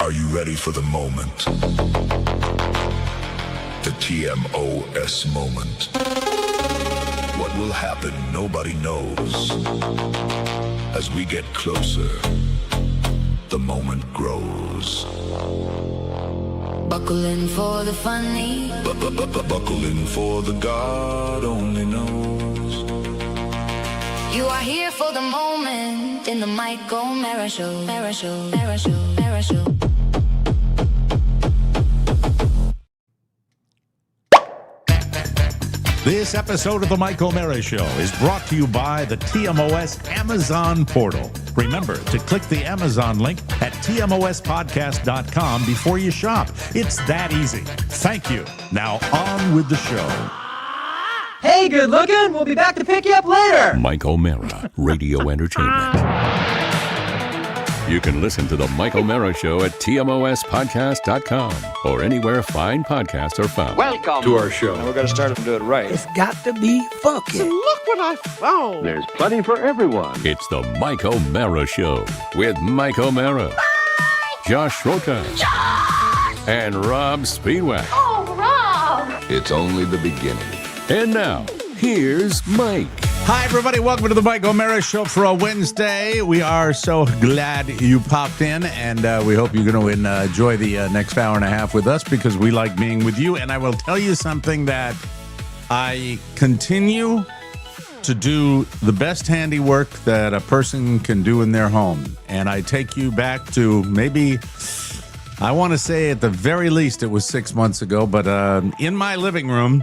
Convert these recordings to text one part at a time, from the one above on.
Are you ready for the moment? The TMOS moment. What will happen, nobody knows. As we get closer, the moment grows. Buckle in for the funny. Buckle in for the God only knows. You are here for the moment in the Mike O'Mara Show. Mara Show, Mara Show, Mara Show. This episode of the Mike O'Mara Show is brought to you by the TMOS Amazon portal. Remember to click the Amazon link at tmospodcast.com before you shop. It's that easy. Thank you. Now on with the show. Hey, good looking. We'll be back to pick you up later. Mike O'Mara, Radio Entertainment. You can listen to The Mike O'Mara Show at tmospodcast.com or anywhere fine podcasts are found. Welcome to our show. We're going to start to do it right. It's got to be funky. So look what I found. There's plenty for everyone. It's The Mike O'Mara Show with Mike O'Mara, Josh Schroeder, and Robb Speedway. Oh, Rob! It's only the beginning. And now, here's Mike. Hi, everybody. Welcome to the Mike O'Mara Show for a Wednesday. We are so glad you popped in, and we hope you're going to enjoy the next hour and a half with us because we like being with you. And I will tell you something that I continue to do the best handiwork that a person can do in their home. And I take you back to maybe, I want to say at the very least it was 6 months ago, but in my living room,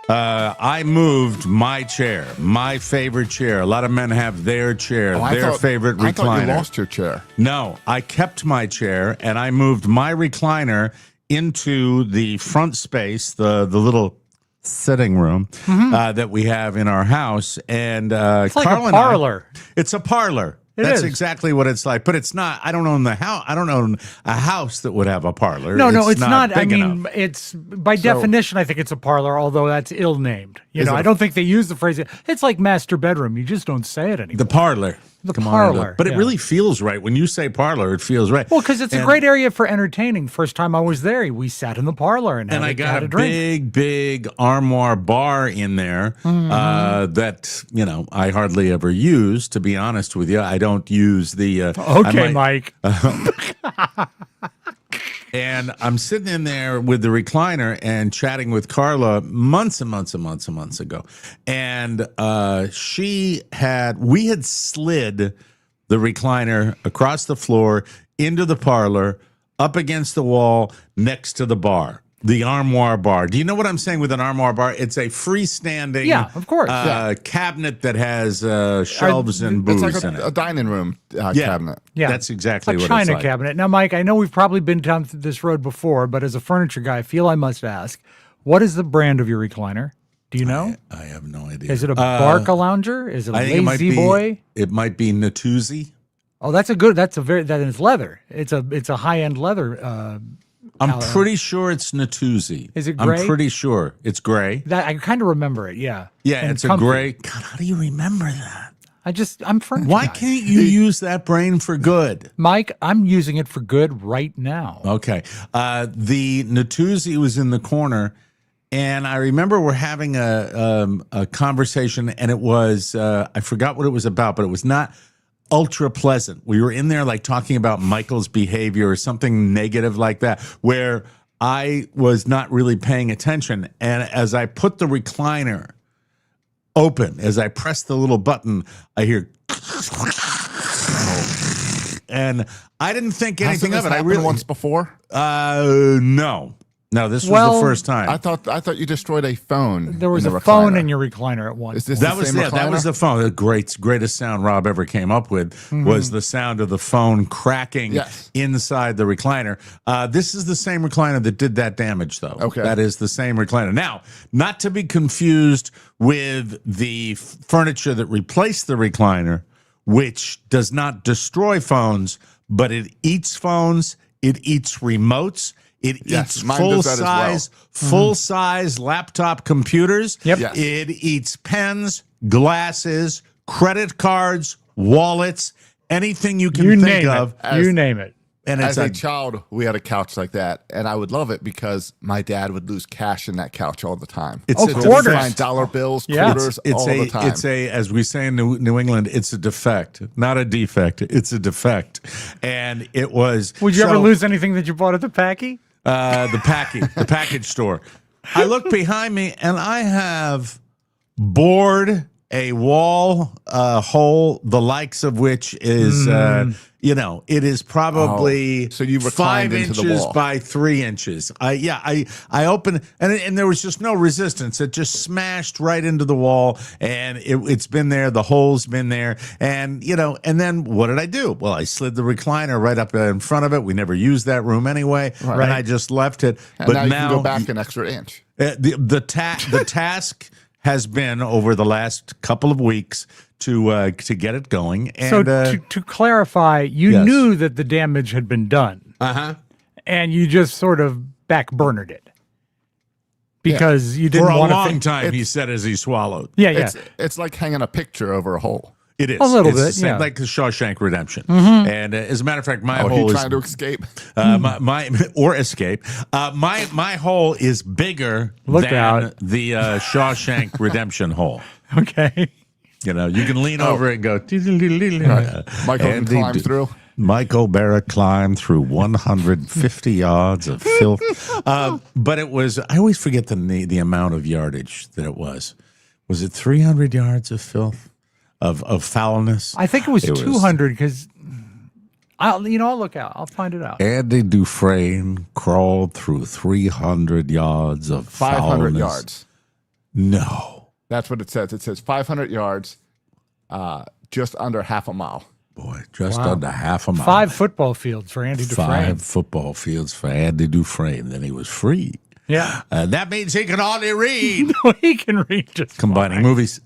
I moved my chair, my favorite chair. A lot of men have their chair, favorite recliner. I thought you lost your chair. No, I kept my chair, and I moved my recliner into the front space, the little sitting room that we have in our house. And it's like Carl a parlor. It's a parlor. That's exactly what it's like, but it's not. I don't own the house. I don't own a house that would have a parlor. No, it's not. I mean, enough. It's by definition. I think it's a parlor, although that's ill-named. I don't think they use the phrase. It's like master bedroom. You just don't say it anymore. The parlor. The parlor. But it really feels right. When you say parlor, it feels right. Well, because it's a great area for entertaining. First time I was there, we sat in the parlor and I got a a drink. big armoire bar in there that, I hardly ever use, to be honest with you. I don't use the... okay, Mike. And I'm sitting in there with the recliner and chatting with Carla months and months and months and months ago. And we had slid the recliner across the floor into the parlor, up against the wall, next to the bar. The armoire bar. Do you know what I'm saying with an armoire bar? It's a freestanding of course. cabinet that has shelves and booze it's like in it. A dining room cabinet. Yeah, that's exactly what it's like. A China cabinet. Now, Mike, I know we've probably been down this road before, but as a furniture guy, I feel I must ask, what is the brand of your recliner? Do you know? I have no idea. Is it a Barca Lounger? Is it a Lazy Boy? It might be Natuzzi. Oh, that is leather. It's a high-end leather. I'm pretty sure it's Natuzzi. Is it gray? I'm pretty sure it's gray. I kind of remember it, yeah. Yeah, and it's comfy. a gray. God, how do you remember that? I'm furniture Why guy. can't you use that brain for good? Mike, I'm using it for good right now. Okay. The Natuzzi was in the corner, and I remember we're having a conversation, and it was, I forgot what it was about, but it was not ultra pleasant. We were in there like talking about Michael's behavior or something negative like that, where I was not really paying attention. And as I put the recliner open, as I press the little button, I hear, and I didn't think anything of it. I really once before. No, this was the first time. I thought you destroyed a phone. There was a phone in your recliner at once. That was the phone. The greatest sound Rob ever came up with was the sound of the phone cracking inside the recliner. This is the same recliner that did that damage, though. Okay, that is the same recliner. Now, not to be confused with the furniture that replaced the recliner, which does not destroy phones, but it eats phones. It eats remotes. It eats full-size laptop computers. Yep. Yes. It eats pens, glasses, credit cards, wallets, anything you can think of. You name it. And it's As a child, we had a couch like that, and I would love it because my dad would lose cash in that couch all the time. It's Oh, quarters. Find dollar bills, Yeah. quarters, it's all the time. It's a, as we say in New England, it's a defect, not a defect. It's a defect, and it was. Would you so, ever lose anything that you bought at the packy? the package store? I look behind me, and I have bored a wall hole, the likes of which is, it is probably so you 5 reclined into the inches wall. by 3 inches. I opened, and there was just no resistance. It just smashed right into the wall, and it's been there. The hole's been there, and and then what did I do? Well, I slid the recliner right up in front of it. We never used that room anyway, and I just left it. And but now you can go back an extra inch. the task has been over the last couple of weeks to get it going. And, So to clarify, you yes. knew that the damage had been done, and you just sort of backburnered it because you for didn't a want long to. time, he said as he swallowed. Yeah. It's like hanging a picture over a hole. It is A little It's the bit, same, yeah. like the Shawshank Redemption. And as a matter of fact, my Oh, hole he is trying to escape? my or escape. My hole is bigger Look than out. the Shawshank Redemption hole. Okay. You can lean over it and go. Michael can And climb through. Michael Barrett climbed through 150 yards of filth. But it was, I always forget the amount of yardage that it was. Was it 300 yards of filth, of foulness? I think it was 200 because I'll look out. I'll find it out. Andy Dufresne crawled through 300 yards of 500 foulness. yards. No. That's what it says. It says 500 yards, just under half a mile. Boy, just under half a mile. 5 football fields for Andy Dufresne. 5 football fields for Andy Dufresne. Then he was free. Yeah. That means he can hardly read. He can read just Combining fine. movies.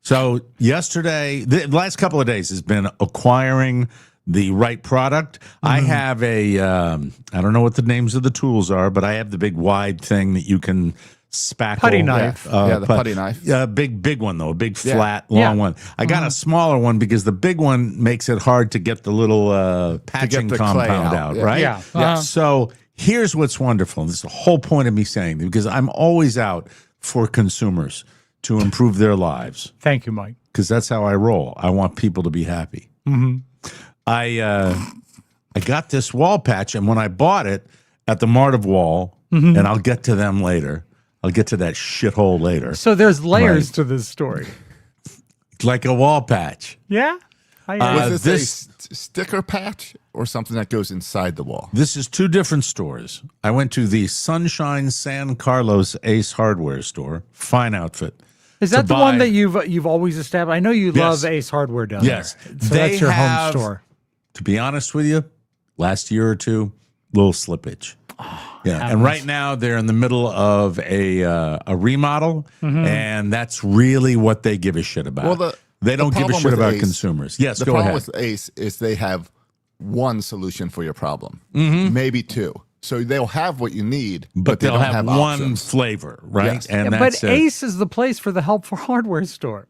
So yesterday, the last couple of days has been acquiring the right product. I have I don't know what the names of the tools are, but I have the big wide thing that you can spackle. Putty knife. The putty knife. Yeah, big one though, a big flat long Yeah. one. I got a smaller one because the big one makes it hard to get the little patching the clay compound out, out, yeah. right? Yeah. Uh-huh. So here's what's wonderful. This is the whole point of me saying this, because I'm always out for consumers to improve their lives, Thank you, Mike. because that's how I roll. I want people to be happy. I got this wall patch, and when I bought it at the Mart of Wall, and I'll get to them later. I'll get to that shithole later. So there's layers Right. to this story. Like a wall patch. Yeah. Was this this- a sticker patch or something that goes inside the wall? This is 2 different stores. I went to the Sunshine San Carlos Ace Hardware store, fine outfit. Is to that the one buy- that you've always established? I know you love Ace Hardware down Yes. there. So They that's your have- home store. To be honest with you, last year or two, little slippage. Yeah, and right now they're in the middle of a remodel, and that's really what they give a shit about. Well, they don't give a problem shit with about Ace- consumers. Yes, The go problem ahead. with Ace is they have one solution for your problem, maybe 2. So they'll have what you need, but they they'll don't have have one options. flavor, right? Yes. And Yeah, that's but Ace is the place for the helpful hardware store.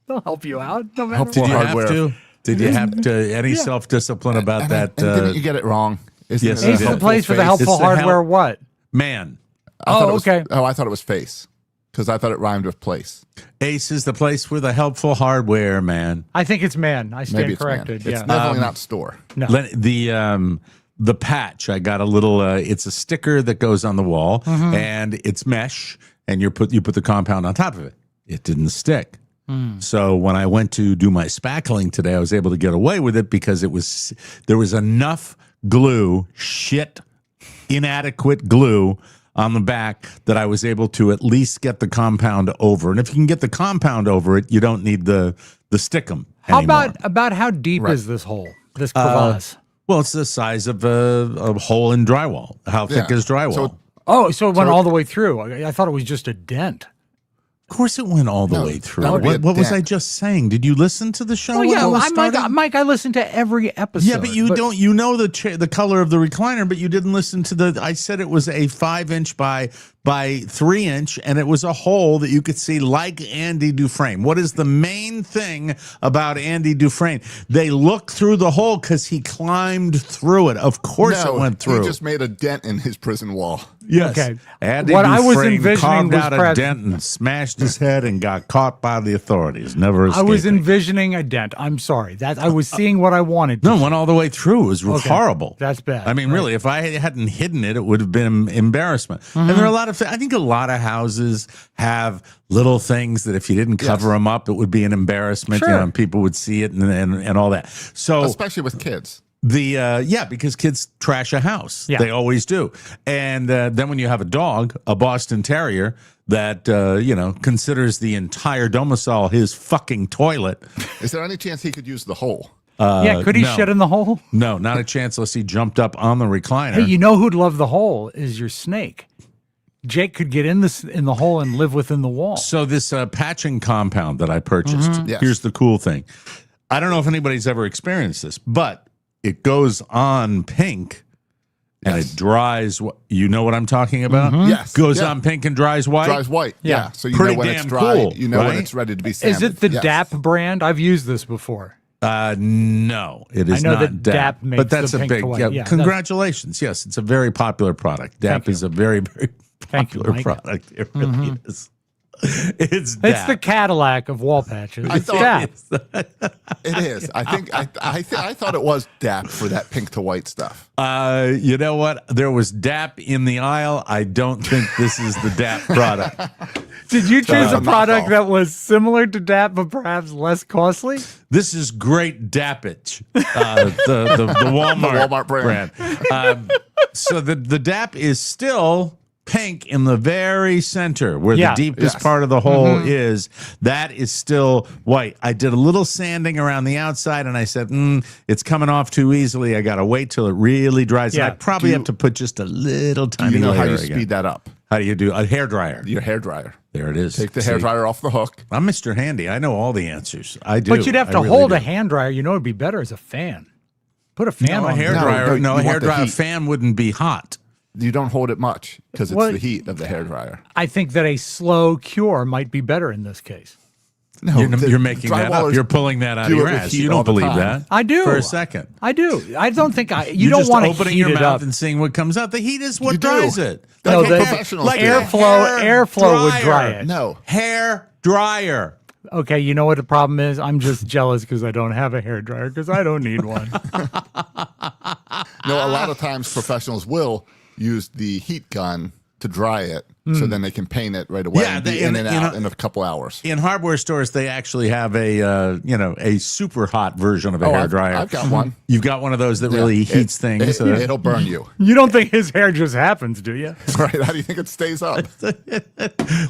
They'll help you out. No matter Helpful Did you what. hardware. have to? Did you have to? Any self-discipline about that? And didn't you get it wrong? Isn't yes, it you Ace did. is the place for the helpful It's the hardware. help- What? Man, I thought it was- okay. I thought it was face because I thought it rhymed with place. Ace is the place for the helpful hardware, man. I think it's man. I Maybe stand it's corrected. man. It's Yeah. definitely not store. No. The patch, I got a little. It's a sticker that goes on the wall, and it's mesh, and you put the compound on top of it. It didn't stick. So when I went to do my spackling today, I was able to get away with it because there was enough glue, inadequate glue on the back that I was able to at least get the compound over. And if you can get the compound over it, you don't need the stickum How anymore. about how deep is this hole? This crevasse? Well, it's the size of a hole in drywall. How thick Yeah. is drywall? So- So it went all the way through. I thought it was just a dent. course it went all the No, way through. that would be a What was dent. I just saying? Did you listen to the show? Oh when yeah, it was Mike, I listened to every episode. Yeah, but you don't. You know the color of the recliner, but you didn't listen to the. I said it was a 5-inch by 3-inch, and it was a hole that you could see like Andy Dufresne. What is the main thing about Andy Dufresne? They look through the hole because he climbed through it. Of course, it went through. He just made a dent in his prison wall. Yes. Okay. Andy What I was Dufresne envisioning carved was out a perhaps- dent and smashed his head and got caught by the authorities. Never I was escaping. envisioning a dent. I'm sorry. That I was seeing what I wanted. No, it went all the way through. It was horrible. That's bad. I mean, really, if I hadn't hidden it, it would have been embarrassment. And there are a lot of, I think a lot of houses have little things that if you didn't cover them up, it would be an embarrassment. Sure. You know, and people would see it and all that. So Especially with kids. because kids trash a house. Yeah. They always do. And then when you have a dog, a Boston Terrier, that, considers the entire domicile his fucking toilet. Is there any chance he could use the hole? Could he no. shit in the hole? No, not a chance unless he jumped up on the recliner. Hey, you know who'd love the hole is your snake. Jake could get in the hole and live within the wall. So this patching compound that I purchased, Yes. here's the cool thing. I don't know if anybody's ever experienced this, but it goes on pink and it dries. You know what I'm talking about? Yes. Goes Yeah. on pink and dries white. Dries white. Yeah. So you Pretty know when it's damn dry. cool, You know when right? it's ready to be sanded. Is it the Yes. DAP brand? I've used this before. No, it is I know not that DAP makes but that's the a pink big. to white. Yeah, Yeah, that's- congratulations. Yes, it's a very popular product. DAP is a very, very Thank you, popular Mike. product. It really is. It's It's DAP. the Cadillac of wall patches. I It's thought- DAP. It is. I think I thought it was DAP for that pink to white stuff. You know what? There was DAP in the aisle. I don't think this is the DAP product. Did you choose a knockoff. product that was similar to DAP but perhaps less costly? This is great Dappage, the Walmart, Walmart brand. So the DAP is still pink in the very center where Yeah. the deepest Yes. part of the hole is. That is still white. I did a little sanding around the outside and I said, it's coming off too easily. I got to wait till it really dries. Yeah. And I probably have to put just a little tiny You know how layer you again. speed that up? How do you do a hairdryer? Your hair dryer. There it is. Take the See? hair dryer off the hook. I'm Mr. Handy. I know all the answers. I do. But you'd have I to really hold do. a hand dryer. You know it'd be better as a fan. Put a fan No, a on hair there. dryer. no, No, a you hair want the dryer heat. fan wouldn't be hot. You don't hold it much because it's Well- the heat of the hair dryer. I think that a slow cure might be better in this case. No, You're making that up. drywallers You're pulling that out of do your it with ass. heat You all don't the believe time. that. I do. For a second. I do. I don't think you You're don't just want to opening heat your it mouth up. and seeing what comes out. The heat is what You do. dries it. That's No, what the professionals do. airflow would dry it. No. Hair dryer. Okay, you know what the problem is? I'm just jealous because I don't have a hair dryer because I don't need one. No, a lot of times professionals will use the heat gun to dry it so then they can paint it right away Yeah, and be they- in and, and you out know- in a couple hours. In hardware stores, they actually have a super hot version of a hair dryer. I've got one. You've got one of those that really Yeah, heats things. It'll burn you. You don't think his hair just happens, do you? Right? How do you think it stays up?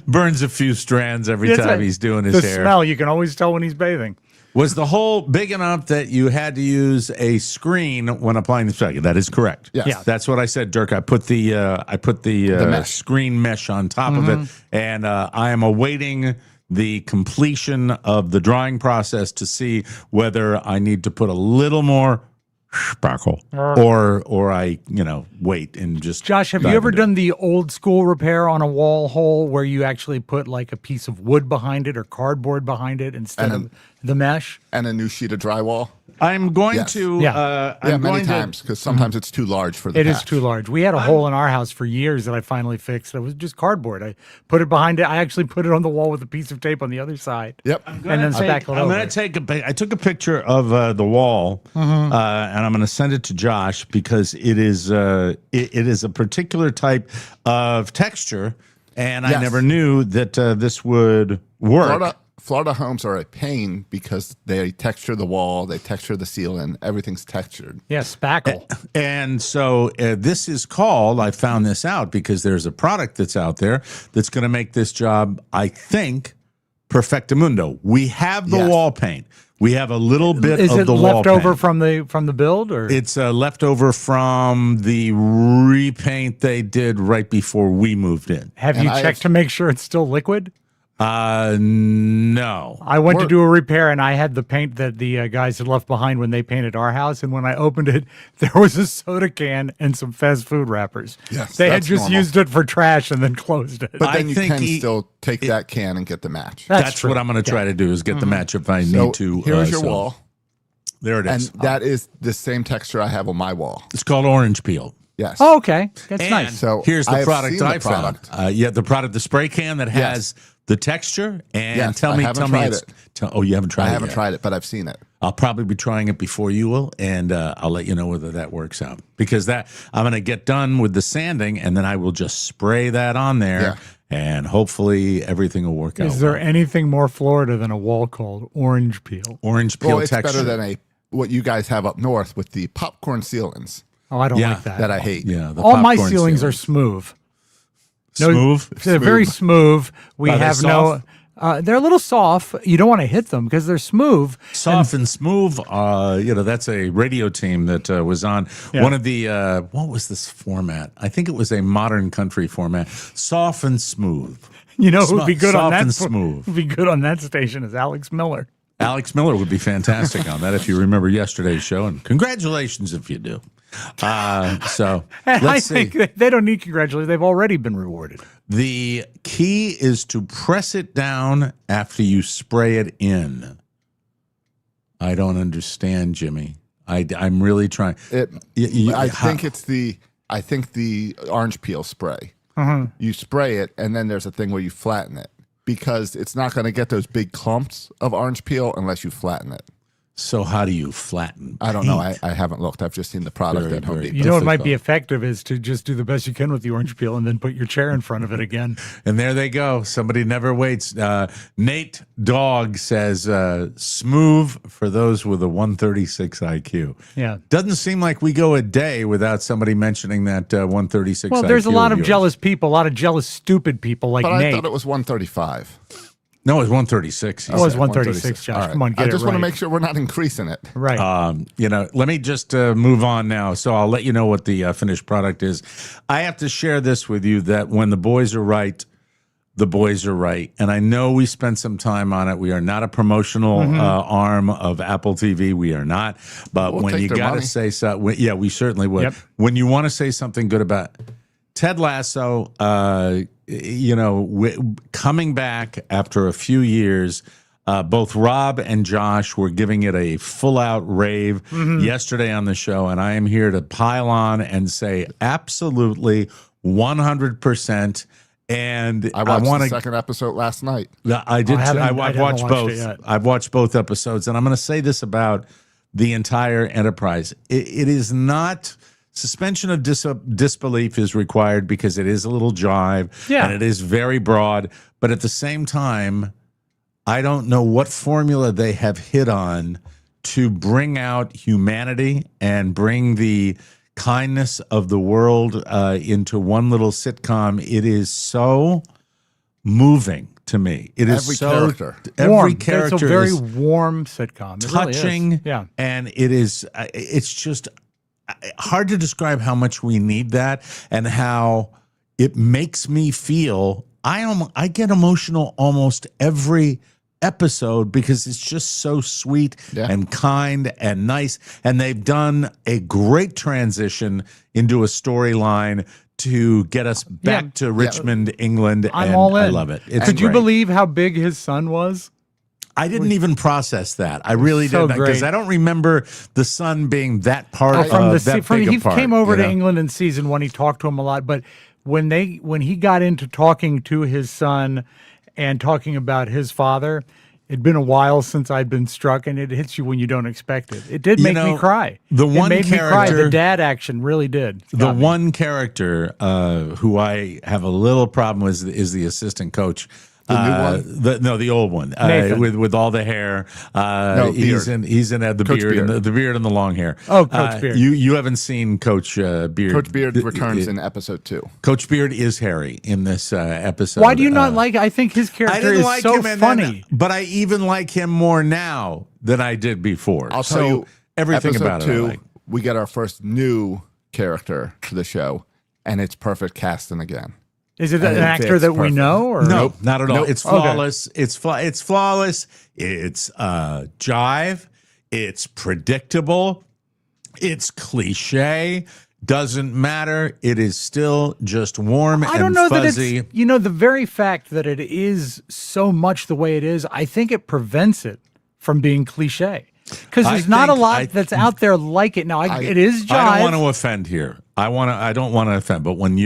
burns a few strands every That's time right. he's doing his The hair. smell, you can always tell when he's bathing. Was the hole big enough that you had to use a screen when applying the spec? That is correct. Yes. Yeah. That's what I said, Dirk. I put the mesh. screen mesh on top of it, and I am awaiting the completion of the drying process to see whether I need to put a little more spackle or I wait and just. Josh, have you dive ever into done the old school repair on a wall hole where you actually put like a piece of wood behind it or cardboard behind it instead of the mesh? And a new sheet of drywall? I'm going Yes. to. Yeah. Yeah, I'm many going times because sometimes it's too large for the It is patch. too large. We had a hole in our house for years that I finally fixed. It was just cardboard. I put it behind it. I actually put it on the wall with a piece of tape on the other side. Yep. And then spackled I'm over going it. to take I took a picture of the wall, and I'm going to send it to Josh because it is it is a particular type of texture, and I Yes. never knew that this would work. Florida homes are a pain because they texture the wall, they texture the ceiling, everything's textured. Yeah, spackle. And so this is called, I found this out because there's a product that's out there that's going to make this job, I think, perfectamundo. We have the Yes. wall paint. We have a little bit Is of it the wall left over paint. from the build, or It's left over from the repaint they did right before we moved in. have And you I checked have- to make sure it's still liquid? No. I went to do a repair, and I had the paint that the guys had left behind when they painted our house. And when I opened it, there was a soda can and some fast food wrappers. Yes, they had that's just normal. used it for trash and then closed it. But then I you think can still take that can and get the match. That's true. what I'm going to try to do is get the match if I So need to. here's your so wall. There it And is. that is the same texture I have on my wall. It's called orange peel. Yes. Oh, okay. That's And nice. So here's I the have product seen I the found. product. The spray can that has the texture. And Yes, tell I me, haven't tried it's. it. Oh, you haven't tried I it haven't yet. tried it, but I've seen it. I'll probably be trying it before you will, and I'll let you know whether that works out. Because that I'm going to get done with the sanding, and then I will just spray that on there, Yeah. and hopefully everything will work out. Is there well. anything more Florida than a wall called orange peel? Orange peel Well, it's texture? better than what you guys have up north with the popcorn ceilings Oh, I don't Yeah, like that. that I hate. Yeah, the All my popcorn ceilings are smooth. smooth. They're very smooth. We Are they have soft? they're a little soft. You don't want to hit them because they're smooth. Soft and smooth. That's a radio team that was on one of the. What was this format? I think it was a modern country format. Soft and smooth. You know who'd be good on Soft that? and smooth. Who'd be good on that station is Alex Miller. Alex Miller would be fantastic on that if you remember yesterday's show, and congratulations if you do. So And I let's see. think they don't need congratulations. They've already been rewarded. The key is to press it down after you spray it in. I don't understand, Jimmy. I'm really trying. I think the orange peel spray. You spray it, and then there's a thing where you flatten it because it's not going to get those big clumps of orange peel unless you flatten it. So how do you flatten? I don't know. paint? I haven't looked. I've just seen the product Very, at Home very Depot. You know what might be difficult. effective is to just do the best you can with the orange peel and then put your chair in front of it again. And there they go. Somebody never waits. Nate Dog says, smooth for those with a 136 IQ. Yeah. Doesn't seem like we go a day without somebody mentioning that 136 IQ. Well, there's a lot of yours. jealous people, a lot of jealous, stupid people like But I Nate. thought it was 135. No, it's 136. It was Okay, 136, Josh. All right. Come on, get I it just want to right. make sure we're not increasing it. Right. Let me just move on now. So I'll let you know what the finished product is. I have to share this with you that when the boys are right, the boys are right. And I know we spent some time on it. We are not a promotional arm of Apple TV. We are not. But We'll when take you their got to money. say something, yeah, we certainly would. Yep. When you want to say something good about Ted Lasso, coming back after a few years, both Robb and Josh were giving it a full-out rave yesterday on the show, and I am here to pile on and say absolutely 100%. And I watched want the second episode last night. I did. I haven't- I've I haven't watched watched it both. yet. I've watched both episodes, and I'm going to say this about the entire enterprise: it is not. Suspension of disbelief is required because it is a little jive and it is very broad. But at the same time, I don't know what formula they have hit on to bring out humanity and bring the kindness of the world into one little sitcom. It is so moving to me. It is Every so character. Every warm. character It's a very is warm sitcom. It really is. touching. Yeah. And it is. It's just hard to describe how much we need that and how it makes me feel. I get emotional almost every episode because it's just so sweet and kind and nice, and they've done a great transition into a storyline to get us back to Richmond, England. I'm and all in. I love it. It's Could you great. believe how big his son was? I didn't even process that. I really So didn't, because great. I don't remember the son being that part of From the that from big he a part, came over you to know? England in season 1. He talked to him a lot, but when he got into talking to his son and talking about his father, it'd been a while since I'd been struck, and it hits you when you don't expect it. It did You make know, me cry. the It one made me cry. character- The dad action really did. The one character who I have a little problem with is the assistant coach. The new one? The old one Nathan. with all the hair. He's Beard. in the Coach beard and Beard. the beard and the long hair. Oh, Coach Beard. You haven't seen Coach Beard. Coach Beard returns in episode 2. Coach Beard is Harry in this episode. Why do you not like? I think his I character didn't is like so him, and funny. but I even like him more now than I did before. I'll tell So you, everything episode about 2, it. I like. we get our first new character to the show, and it's perfect casting again. Is it And an it actor fits that we perfect. know? Or? No, not at all. Nope. It's flawless. It's flawless. It's jive. It's predictable. It's cliche. Doesn't matter. It is still just warm I don't and know fuzzy. that it's, the very fact that it is so much the way it is, I think it prevents it from being cliche. Because there's not a lot that's out there like it. Now, it is jive. I don't want to offend here. I don't want to offend, but when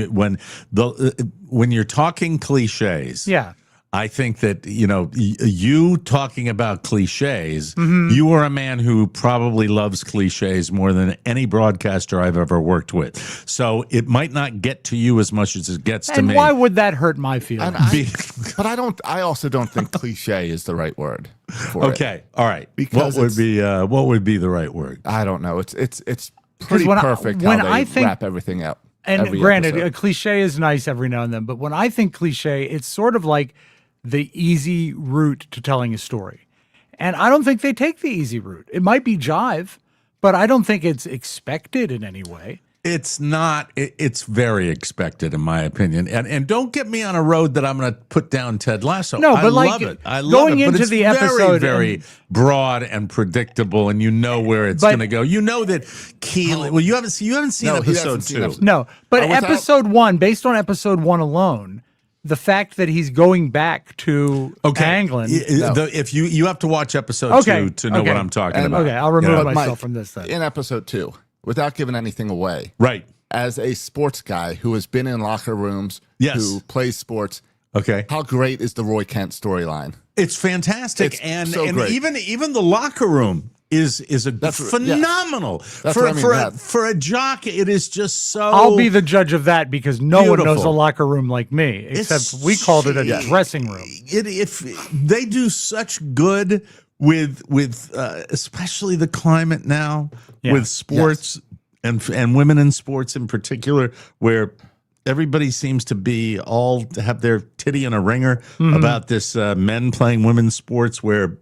you're talking cliches, Yeah. I think that, you talking about cliches, you are a man who probably loves cliches more than any broadcaster I've ever worked with. So it might not get to you as much as it gets to And me. why would that hurt my feelings? But I also don't think cliche is the right word for it. Okay. All right. Because what would be the right word? I don't know. It's pretty perfect when how I they think- wrap everything up. And every granted, episode. a cliche is nice every now and then, but when I think cliche, it's sort of like the easy route to telling a story. And I don't think they take the easy route. It might be jive, but I don't think it's expected in any way. It's not. It's very expected, in my opinion. And don't get me on a road that I'm going to put down Ted Lasso. No, but I like love it. I love going it. But into it's the very, episode very broad and predictable, and you know where it's going to go. You know that Keely. Well, you haven't seen No, he episode hasn't seen 2. episode- No, but without- episode 1, based on episode 1 alone, the fact that he's going back to England. If you have to watch episode 2 to know what I'm talking about. Okay, I'll remove But myself Mike, from this then. In episode 2, without giving anything away, Right. as a sports guy who has been in locker rooms, Yes. who plays sports, Okay. how great is the Roy Kent storyline? It's fantastic, It's and so great. even the locker room is phenomenal That's for what I mean, for that- for a jock. It is just so. I'll be the judge of that because no one knows Beautiful. a locker room like me, except we called it a dressing room. If they do such good with especially the climate now with sports and women in sports in particular, where everybody seems to be all have their titty in a ringer about this men playing women's sports, where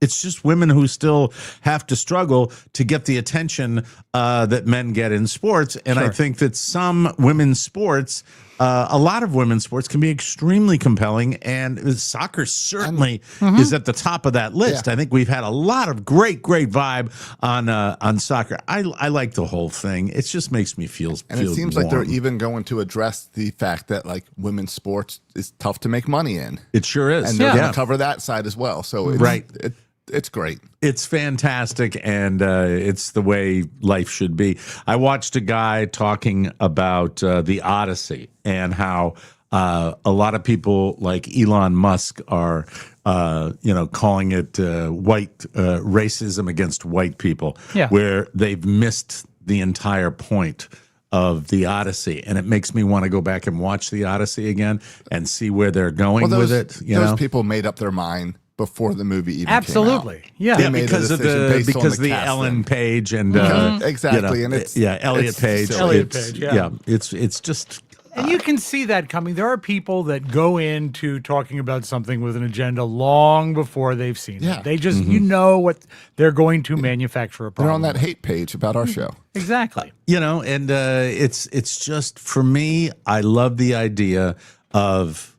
it's just women who still have to struggle to get the attention that men get in sports. And I think that some women's sports, a lot of women's sports can be extremely compelling, and soccer certainly is at the top of that list. Yeah. I think we've had a lot of great vibe on soccer. I like the whole thing. It just makes me feel And it seems like they're warm. even going to address the fact that like women's sports is tough to make money in. It sure is. And they're going to cover that side as well. So it's great. It's fantastic, and it's the way life should be. I watched a guy talking about the Odyssey and how a lot of people like Elon Musk are, calling it white racism against white people, where they've missed the entire point of the Odyssey, and it makes me want to go back and watch the Odyssey again and see where they're going with it. Those people made up their mind before the movie even Absolutely. came out. Yeah. They made because the of decision based on the casting. Ellen Page and Exactly, and it's Elliot it's Page. silly. Elliot Page, yeah. It's just And you can see that coming. There are people that go into talking about something with an agenda long before they've seen Yeah. it. They just, you know what they're going to manufacture a They're problem. on that hate page about our show. Exactly. and it's just, for me, I love the idea of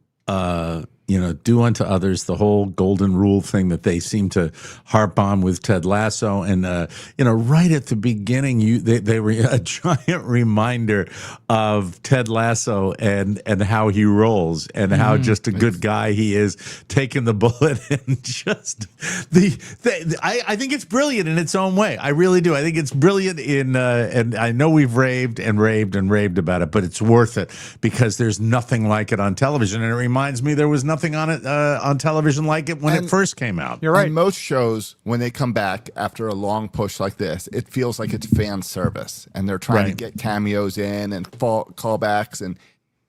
do unto others, the whole golden rule thing that they seem to harp on with Ted Lasso. And, right at the beginning, they were a giant reminder of Ted Lasso and how he rolls and how just a good guy he is, taking the bullet and just I think it's brilliant in its own way. I really do. I think it's brilliant and I know we've raved about it, but it's worth it because there's nothing like it on television. And it reminds me there was nothing on it on television like it when it first came out. You're right. And most shows, when they come back after a long push like this, it feels like it's fan service, and they're trying to get cameos in and callbacks. And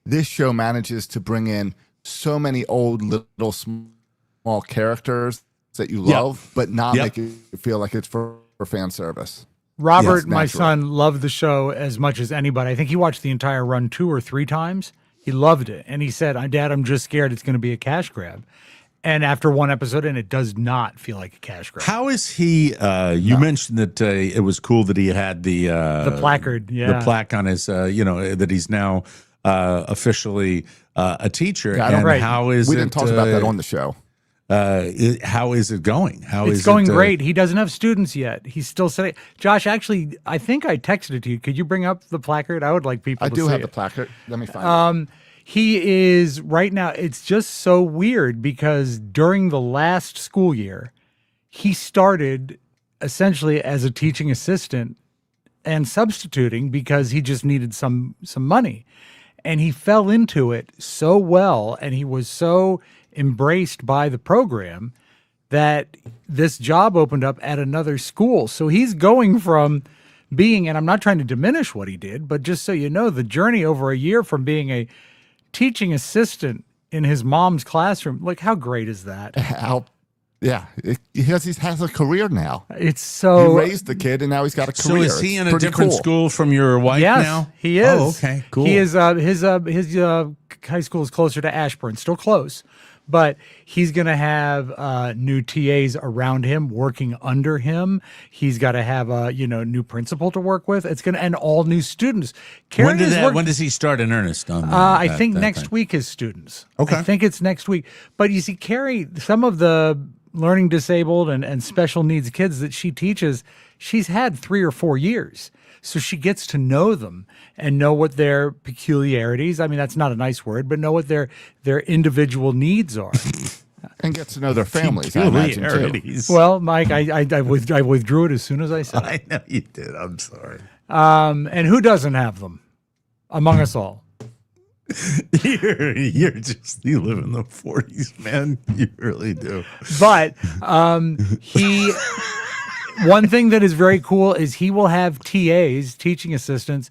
this show manages to bring in so many old little small characters that you love, but not make it feel like it's for fan service. Robert, Yes, my naturally. son, loved the show as much as anybody. I think he watched the entire run 2 or 3 times. He loved it. And he said, Dad, I'm just scared it's going to be a cash grab. And after one episode, and it does not feel like a cash grab. How is he? You mentioned that it was cool that he had the The placard, the plaque on his, that he's now officially a teacher. Yeah, I don't- and how is we it? didn't talk about that on the show. How is it going? It's going great. He doesn't have students yet. He's still sitting. Josh, actually, I think I texted it to you. Could you bring up the placard? I would like people I to do see have it. the placard. Let me find it. He is right now. It's just so weird because during the last school year, he started essentially as a teaching assistant and substituting because he just needed some money. And he fell into it so well, and he was so embraced by the program that this job opened up at another school. So he's going from being, and I'm not trying to diminish what he did, but just so you know, the journey over a year from being a teaching assistant in his mom's classroom, like how great is that? He has a career now. It's so. You raised the kid, and now he's got a So career. is he It's in a pretty different cool. school from your wife Yes, now? he is. Oh, okay, cool. He is. His high school is closer to Ashburn, still close, but he's going to have new TAs around him, working under him. He's got to have a new principal to work with. It's going to and all new students. When does he start in earnest on? I think that next thing? week is students. Okay. I think it's next week. But you see, Carrie, some of the learning disabled and special needs kids that she teaches, she's had 3 or 4 years. So she gets to know them and know what their peculiarities, I mean, that's not a nice word, but know what their individual needs are. And gets to know their families, I imagine, too. Peculiarities. Well, Mike, I withdrew it as soon as I said it. I know you did. I'm sorry. And who doesn't have them among us all? You live in the 40s, man. You really do. But one thing that is very cool is he will have TAs, teaching assistants,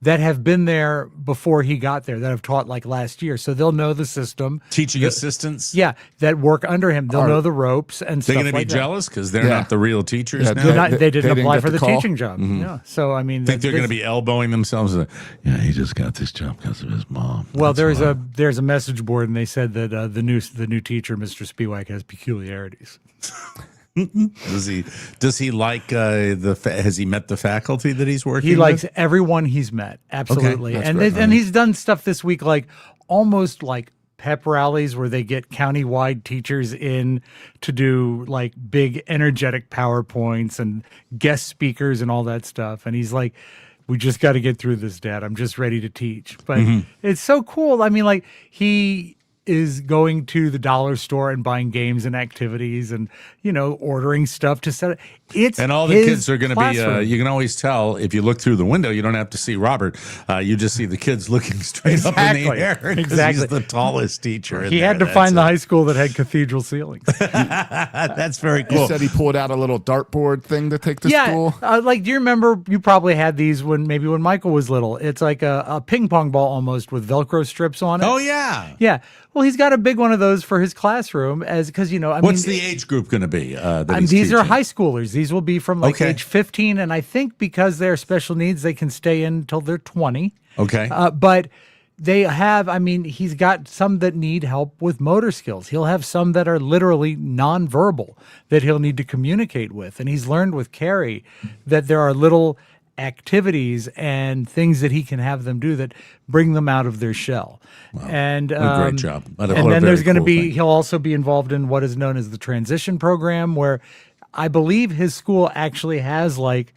that have been there before he got there, that have taught like last year. So they'll know the system. Teaching assistants? Yeah, that work under him. They'll know the ropes and They're stuff going to be like that. jealous because they're not the real teachers Yeah, now? They didn't apply get for the call. teaching job. Yeah. So, I mean, Think they're going to be elbowing themselves? Yeah, he just got this job because of his mom. Well, That's why. there's a message board, and they said that the new teacher, Mr. Spiewak, has peculiarities. Does he like has he met the faculty that he's working He likes with? everyone he's met, absolutely. that's And great. and he's done stuff this week, like almost like pep rallies where they get countywide teachers in to do like big energetic PowerPoints and guest speakers and all that stuff. And he's like, we just got to get through this, Dad. I'm just ready to teach. But it's so cool. I mean, like he is going to the dollar store and buying games and activities and, ordering stuff to set it. It's And all the his kids are going to be, classroom. you can always tell if you look through the window, you don't have to see Robert. You just see the kids looking straight up in the Exactly. air. 'Cause Exactly. He's the tallest teacher. He had to find the high school that had cathedral ceilings. That's very You cool. said he pulled out a little dartboard thing to take to school. Like, do you remember? You probably had these when Michael was little. It's like a ping pong ball almost with Velcro strips on it. Oh, yeah. Yeah. Well, he's got a big one of those for his classroom, because What's the age group going to be? These are high schoolers. These will be from Okay. age 15, and I think because they're special needs, they can stay in until they're 20. Okay. But they have, he's got some that need help with motor skills. He'll have some that are literally nonverbal that he'll need to communicate with. And he's learned with Carrie that there are little activities and things that he can have them do that bring them out of their shell. Wow. And What a great job. What a and then very there's going to cool be, thing. he'll also be involved in what is known as the transition program, where I believe his school actually has like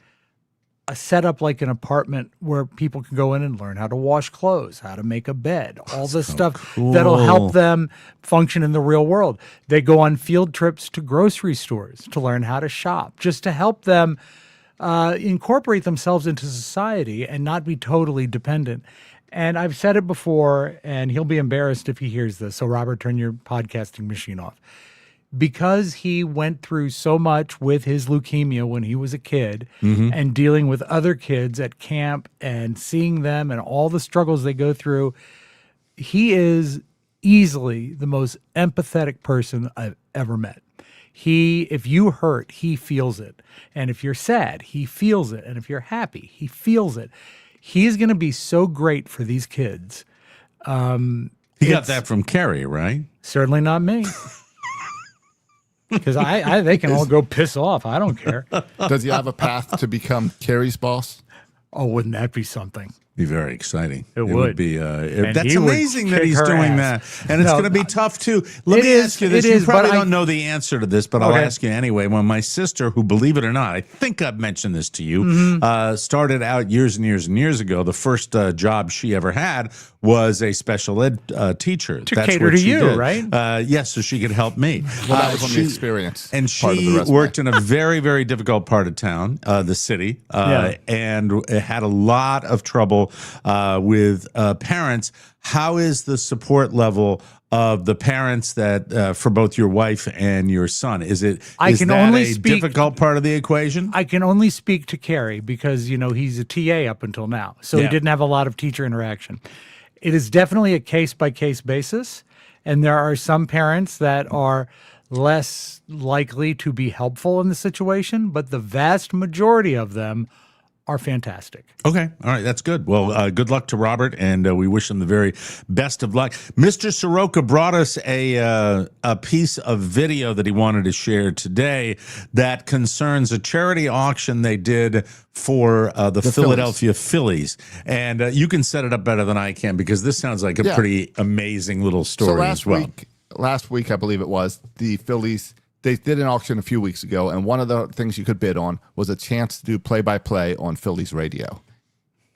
a setup like an apartment where people can go in and learn how to wash clothes, how to make a bed, all this stuff that'll cool. help them function in the real world. They go on field trips to grocery stores to learn how to shop, just to help them incorporate themselves into society and not be totally dependent. And I've said it before, and he'll be embarrassed if he hears this. So, Robert, turn your podcasting machine off. Because he went through so much with his leukemia when he was a kid and dealing with other kids at camp and seeing them and all the struggles they go through, he is easily the most empathetic person I've ever met. If you hurt, he feels it. And if you're sad, he feels it. And if you're happy, he feels it. He's going to be so great for these kids. He got that from Carrie, right? Certainly not me. Because they can all go piss off. I don't care. Does he have a path to become Carrie's boss? Oh, wouldn't that be something? Be very exciting. It would be. And That's he would amazing that kick he's her doing ass. that, and it's No, going to be tough too. Let me ask you this: it you is, probably but don't know the answer to this, but I'll ask you anyway. When my sister, who, believe it or not, I think I've mentioned this to you, started out years and years and years ago. The first job she ever had was a special ed teacher. To cater to you, right? Yes, so she could help me. Well, that was on the experience. And part of the she resume. worked in a very, very difficult part of town, the city, and had a lot of trouble with parents. How is the support level of the parents that for both your wife and your son? Is that a difficult part of the equation? I can only speak to Carrie because, he's a TA up until now. So he didn't have a lot of teacher interaction. It is definitely a case-by-case basis. And there are some parents that are less likely to be helpful in the situation, but the vast majority of them are fantastic. Okay. All right. That's good. Well, good luck to Robert, and we wish him the very best of luck. Mr. Soroka brought us a piece of video that he wanted to share today that concerns a charity auction they did for the Philadelphia Phillies. And you can set it up better than I can because this sounds like a pretty amazing little story as well. Last week, I believe it was, the Phillies, they did an auction a few weeks ago, and one of the things you could bid on was a chance to do play-by-play on Phillies radio.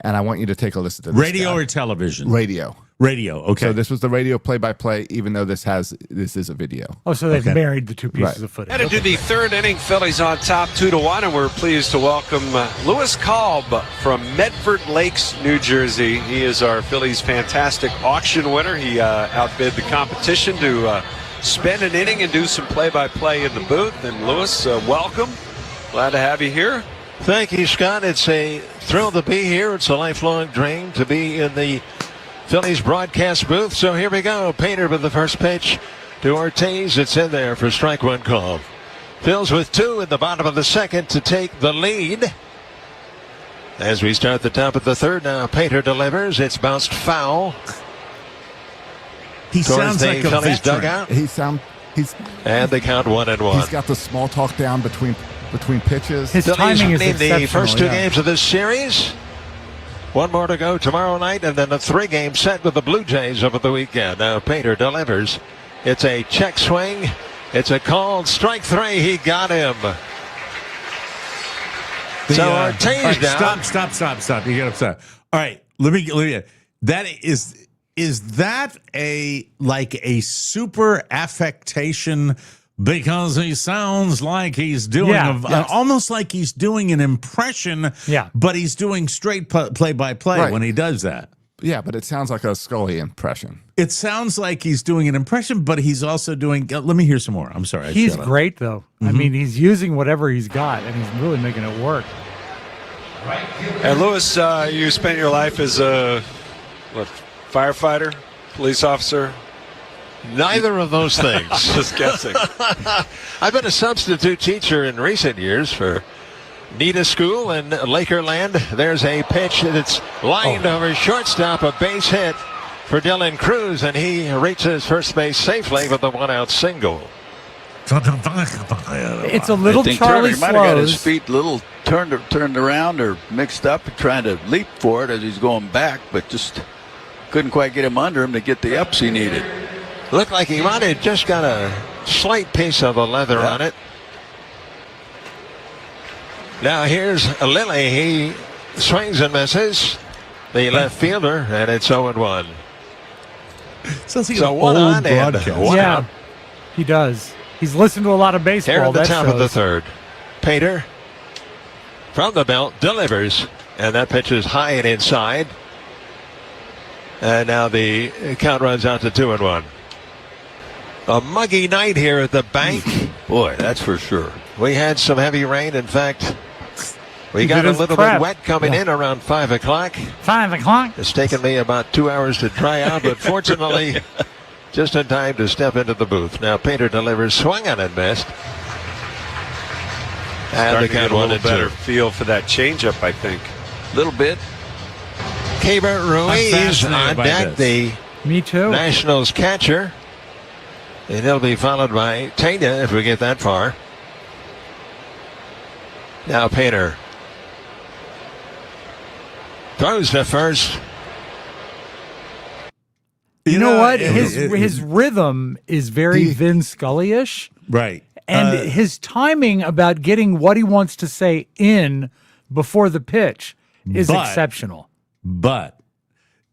And I want you to take a listen to this. Radio or television? Radio. Radio, okay. So this was the radio play-by-play, even though this is a video. Oh, so they've married the two pieces of footage. Headed to the third inning, Phillies on top 2-1, and we're pleased to welcome Louis Kalb from Medford Lakes, New Jersey. He is our Phillies fantastic auction winner. He outbid the competition to spend an inning and do some play-by-play in the booth. And Louis, welcome. Glad to have you here. Thank you, Scott. It's a thrill to be here. It's a lifelong dream to be in the Phillies broadcast booth. So here we go. Painter with the first pitch to Ortiz. It's in there for strike one call. Phils with two in the bottom of the second to take the lead. As we start the top of the third now, Painter delivers. It's bounced foul. He sounds like a Phillies veteran. dugout. And they count 1-1. He's got the small talk down between pitches. His timing is exceptional. The first two games of this series. One more to go tomorrow night, and then a 3-game set with the Blue Jays over the weekend. Now Painter delivers. It's a check swing. It's a called strike three. He got him. So Ortiz down. Stop. You get upset. All right, let me. That is that a super affectation? Because he sounds like he's doing almost like he's doing an impression, but he's doing straight play-by-play when he does that. Yeah, but it sounds like a Scully impression. It sounds like he's doing an impression, but he's also doing... Let me hear some more. I'm sorry. He's great, though. I mean, he's using whatever he's got, and he's really making it work. And Louis, you spent your life as a firefighter, police officer? Neither of those things. Just guessing. I've been a substitute teacher in recent years for Nita School in Lakerland. There's a pitch that's lined over shortstop, a base hit for Dylan Cruz, and he reaches first base safely with a one-out single. It's a little Charlie Turner might have got his Slows. feet a little turned around or mixed up and trying to leap for it as he's going back, but just couldn't quite get him under him to get the ups he needed. Looked like he might have just got a slight piece of a leather on it. Now here's Lilly. He swings and misses. The left fielder, and it's 0-1. So one on and one out. He does. He's listened to a lot of baseball. Here at the that top shows. of the third. Painter from the belt delivers, and that pitch is high and inside. And now the count runs out to 2-1. A muggy night here at the bank. Boy, that's for sure. We had some heavy rain. In fact, we got a little bit wet coming in around 5 o'clock. 5 o'clock? It's taken me about 2 hours to dry out, but fortunately, just in time to step into the booth. Now Painter delivers, swung on and missed. And the count 1-2. Better feel for that changeup, I think. A little bit. Keibert Ruiz on deck, the Me too. Nationals catcher. And he'll be followed by Tena if we get that far. Now Painter Throws to first. You know what? His rhythm is very Vin Scully-ish. Right. And his timing about getting what he wants to say in before the pitch is exceptional. But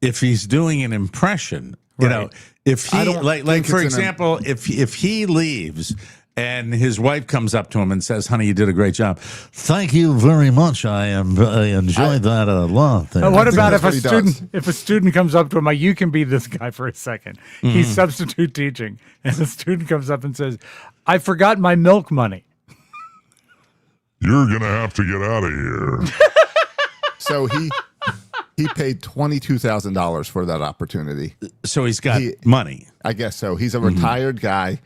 if he's doing an impression, you know, if he like for example, if he leaves and his wife comes up to him and says, "Honey, you did a great job. Thank you very much. I enjoyed that a lot." What about if a student comes up to him, like, you can be this guy for a second. He's substitute teaching, and the student comes up and says, "I forgot my milk money." You're gonna have to get out of here. So he paid $22,000 for that opportunity. So he's got money. I guess so. He's a retired guy,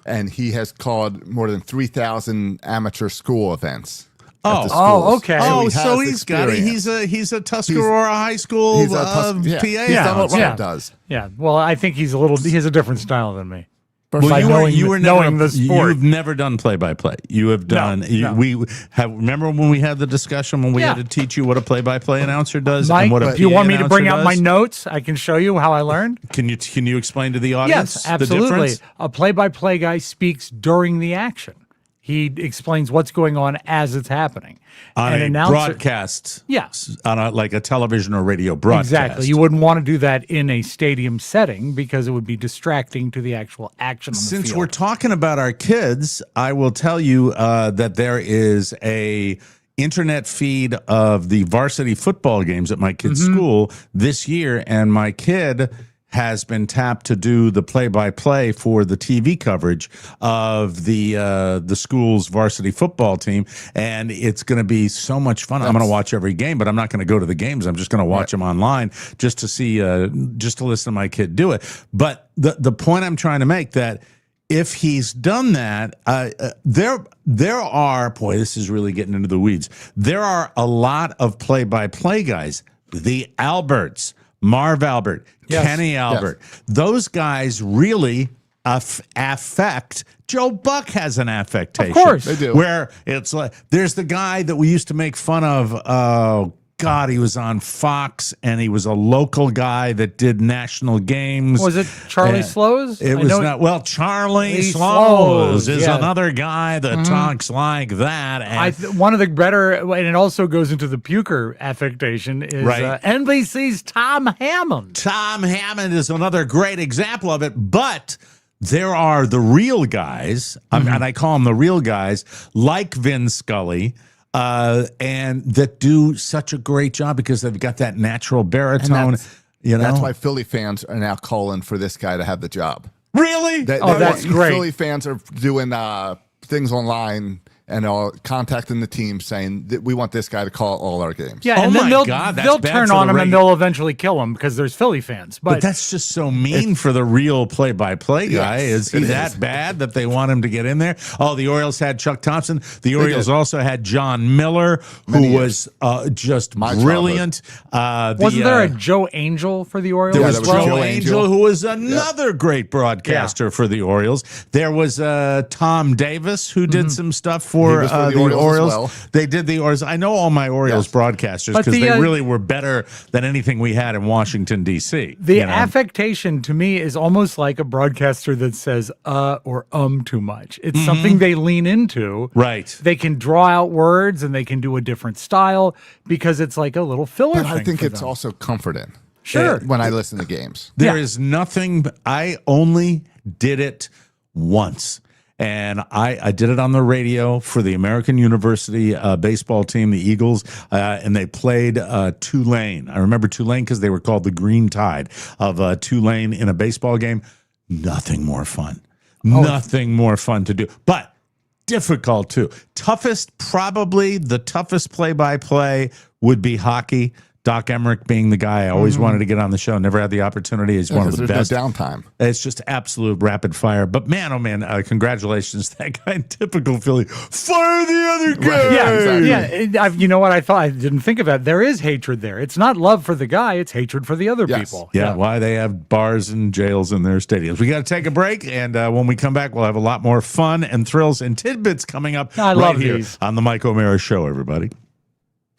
and he has called more than 3,000 amateur school events. Okay. So he's got it. He's a Tuscarora High School PA. He's done what Rob does. Yeah. Well, I think he has a different style than me. Well, you were knowing the sport. You've never done play-by-play. You have done. No. We have. Remember when we had the discussion when we had to teach you what a play-by-play announcer does? Mike, and what a do you PA want me to bring announcer out my does? notes? I can show you how I learned. Can you explain to the audience? Yes, absolutely. The difference? A play-by-play guy speaks during the action. He explains what's going on as it's happening. On an a announcer, broadcast. Yes. On like a television or radio broadcast. Exactly. You wouldn't want to do that in a stadium setting because it would be distracting to the actual action on the Since field. we're talking about our kids, I will tell you that there is a internet feed of the varsity football games at my kid's school this year, and my kid has been tapped to do the play-by-play for the TV coverage of the school's varsity football team, and it's going to be so much fun. I'm going to watch every game, but I'm not going to go to the games. I'm just going to watch them online just to see, just to listen to my kid do it. But the point I'm trying to make that if he's done that, there are, boy, this is really getting into the weeds. There are a lot of play-by-play guys, the Alberts, Marv Albert, Kenny Albert. Those guys really affect. Joe Buck has an affectation. Of course. They do. Where it's like, there's the guy that we used to make fun of. Oh, God, he was on Fox, and he was a local guy that did national games. Was it Charlie Slows? It was not. Well, Charlie Slows is another guy that talks like that. And one of the better, and it also goes into the puker affectation, is NBC's Tom Hammond. Tom Hammond is another great example of it, but there are the real guys, and I call them the real guys, like Vin Scully, and that do such a great job because they've got that natural baritone. That's why Philly fans are now calling for this guy to have the job. Really? That's great. Philly fans are doing things online and are contacting the team saying that we want this guy to call all our games. Yeah, and then they'll turn on him and they'll eventually kill him because there's Philly fans. But that's just so mean for the real play-by-play guy. Is he that bad that they want him to get in there? Oh, the Orioles had Chuck Thompson. The Orioles also had John Miller, who was just brilliant. Wasn't there a Joe Angel for the Orioles? There was Joe Angel, who was another great broadcaster for the Orioles. There was Tom Davis, who did some stuff for the Orioles. Well. They did the Orioles. I know all my Orioles broadcasters because they really were better than anything we had in Washington, D.C. The affectation to me is almost like a broadcaster that says or too much. It's something they lean into. Right. They can draw out words and they can do a different style because it's like a little filler But thing I think for it's them. also comforting. Sure. When I listen to games. There is nothing. I only did it once. And I did it on the radio for the American University baseball team, the Eagles, and they played Tulane. I remember Tulane because they were called the Green Tide of Tulane in a baseball game. Nothing more fun. Nothing more fun to do. But difficult, too. Probably the toughest play-by-play would be hockey. Doc Emmerich being the guy I always wanted to get on the show, never had the opportunity. He's one of the best. No downtime. It's just absolute rapid fire. But man, oh man, congratulations to that guy. Typical Philly. Fire the other guy. Right. Yeah, exactly. You know what? I didn't think of that. There is hatred there. It's not love for the guy. It's hatred for the other people. Yeah, why they have bars and jails in their stadiums. We got to take a break, and when we come back, we'll have a lot more fun and thrills and tidbits coming up I love here these on the Mike O'Mara Show, everybody.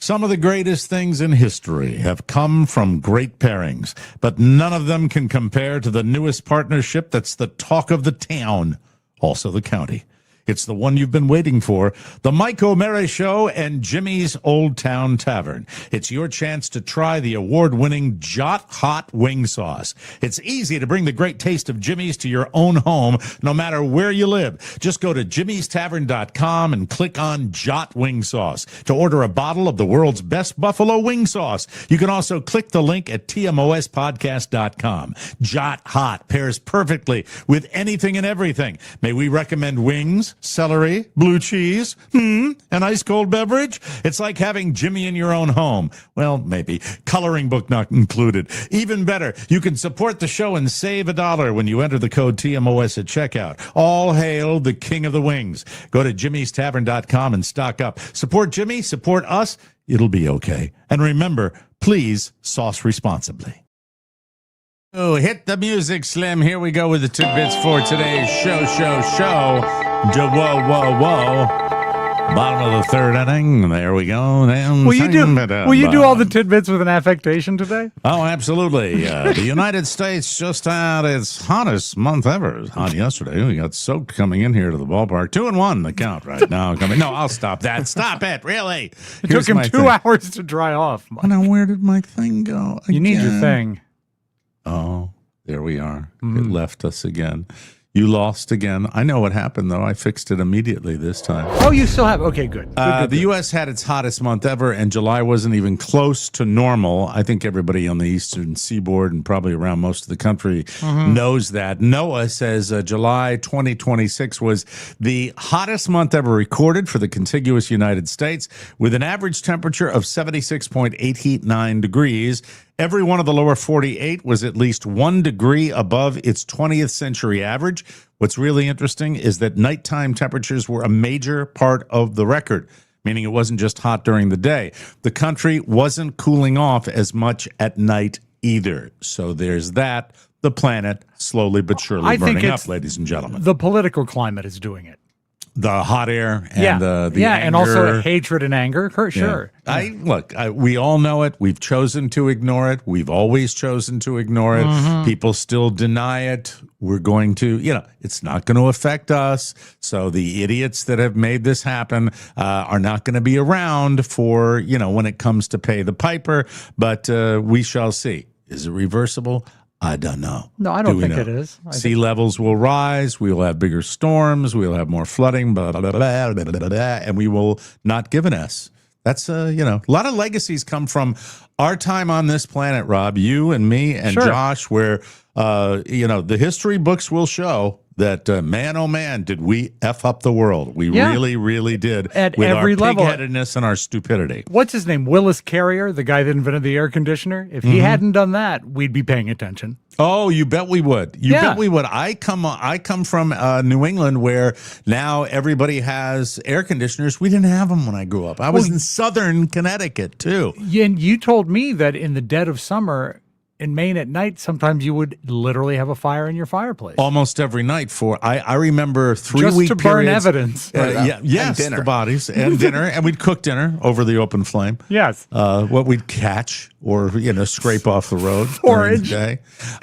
Some of the greatest things in history have come from great pairings, but none of them can compare to the newest partnership that's the talk of the town, also the county. It's the one you've been waiting for, the Mike O'Mara Show and Jimmy's Old Town Tavern. It's your chance to try the award-winning Jot Hot Wing Sauce. It's easy to bring the great taste of Jimmy's to your own home, no matter where you live. Just go to jimmystavern.com and click on Jot Wing Sauce to order a bottle of the world's best buffalo wing sauce. You can also click the link at tmospodcast.com. Jot Hot pairs perfectly with anything and everything. May we recommend wings, celery, blue cheese, an ice cold beverage? It's like having Jimmy in your own home. Well, maybe. Coloring book not included. Even better, you can support the show and save $1 when you enter the code TMOS at checkout. All hail the king of the wings. Go to jimmystavern.com and stock up. Support Jimmy, support us. It'll be okay. And remember, please sauce responsibly. Oh, hit the music, Slim. Here we go with the tidbits for today's show. Whoa. Bottom of the third inning. There we go. Will you do all the tidbits with an affectation today? Oh, absolutely. The United States just had its hottest month ever. It was hot yesterday. We got soaked coming in here to the ballpark. 2-1 the count right now. No, I'll stop that. Stop it. Really. It took him 2 hours to dry off. Now, where did my thing go? You need your thing. Oh, there we are. It left us again. You lost again. I know what happened, though. I fixed it immediately this time. Oh, you still have? Okay, good. The U.S. had its hottest month ever, and July wasn't even close to normal. I think everybody on the eastern seaboard and probably around most of the country knows that. NOAA says July 2026 was the hottest month ever recorded for the contiguous United States, with an average temperature of 76.89 degrees. Every one of the lower 48 was at least 1 degree above its 20th century average. What's really interesting is that nighttime temperatures were a major part of the record, meaning it wasn't just hot during the day. The country wasn't cooling off as much at night either. So there's that. The planet slowly but surely burning up, ladies and gentlemen. The political climate is doing it. The hot air and the anger. And also hatred and anger. Sure. We all know it. We've chosen to ignore it. We've always chosen to ignore it. People still deny it. We're going to, it's not going to affect us. So the idiots that have made this happen are not going to be around for, when it comes to pay the piper. But we shall see. Is it reversible? I don't know. No, I don't think it is. Sea levels will rise. We will have bigger storms. We will have more flooding, and we will not give an S. That's, a lot of legacies come from our time on this planet, Rob, you and me and Josh, where, the history books will show that, man, oh, man, did we F up the world. We really, really did. At with every our level. pig-headedness and our stupidity. What's his name? Willis Carrier, the guy that invented the air conditioner. If he hadn't done that, we'd be paying attention. Oh, you bet we would. You bet we would. I come from New England, where now everybody has air conditioners. We didn't have them when I grew up. I was in southern Connecticut, too. And you told me that in the dead of summer in Maine at night, sometimes you would literally have a fire in your fireplace. Almost every night I remember 3 just week to burn periods, evidence. Yes, and the bodies and dinner, and we'd cook dinner over the open flame. Yes, what we'd catch or scrape off the road forage. during the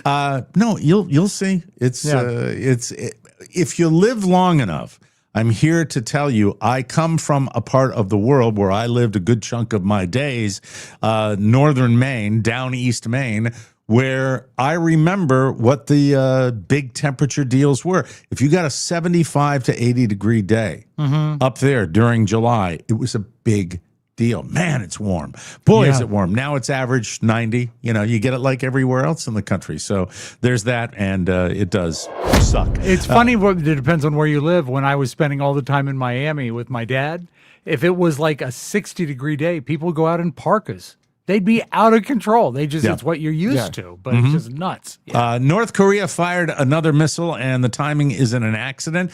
day. No, you'll see. It's if you live long enough. I'm here to tell you, I come from a part of the world where I lived a good chunk of my days, northern Maine, down east Maine, where I remember what the big temperature deals were. If you got a 75 to 80 degree day up there during July, it was a big deal. Man, it's warm. Boy, is it warm. Now it's average 90. You get it like everywhere else in the country. So there's that, and it does suck. It's funny. It depends on where you live. When I was spending all the time in Miami with my dad, if it was like a 60-degree day, people would go out in parkas. They'd be out of control. It's what you're used to, but it's just nuts. North Korea fired another missile, and the timing isn't an accident.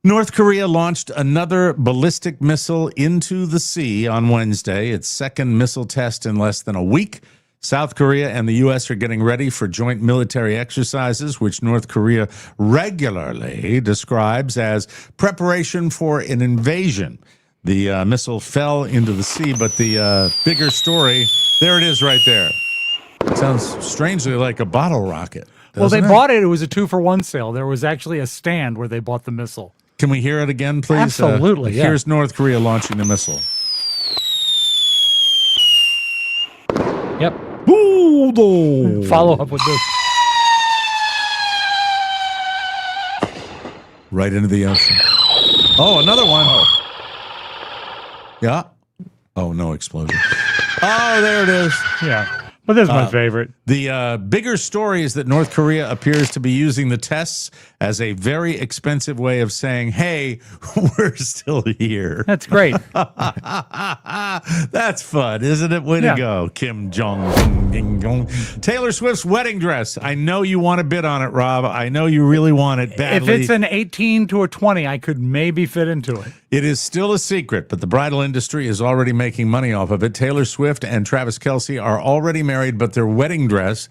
North Korea launched another ballistic missile into the sea on Wednesday, its second missile test in less than a week. South Korea and the U.S. are getting ready for joint military exercises, which North Korea regularly describes as preparation for an invasion. The missile fell into the sea, but the bigger story, there it is right there. It sounds strangely like a bottle rocket. Well, they bought it. It was a 2-for-1 sale. There was actually a stand where they bought the missile. Can we hear it again, please? Absolutely, yeah. Here's North Korea launching the missile. Yep. Ooh, Follow up with this. Right into the ocean. Oh, another one. Yeah. Oh, no explosion. Oh, there it is. Yeah. But this is my favorite. The bigger story is that North Korea appears to be using the tests as a very expensive way of saying, hey, we're still here. That's great. That's fun, isn't it? Way to go, Kim Jong-un. Taylor Swift's wedding dress. I know you want to bid on it, Rob. I know you really want it badly. If it's an 18 to a 20, I could maybe fit into it. It is still a secret, but the bridal industry is already making money off of it. Taylor Swift and Travis Kelce are already married, but their wedding dress,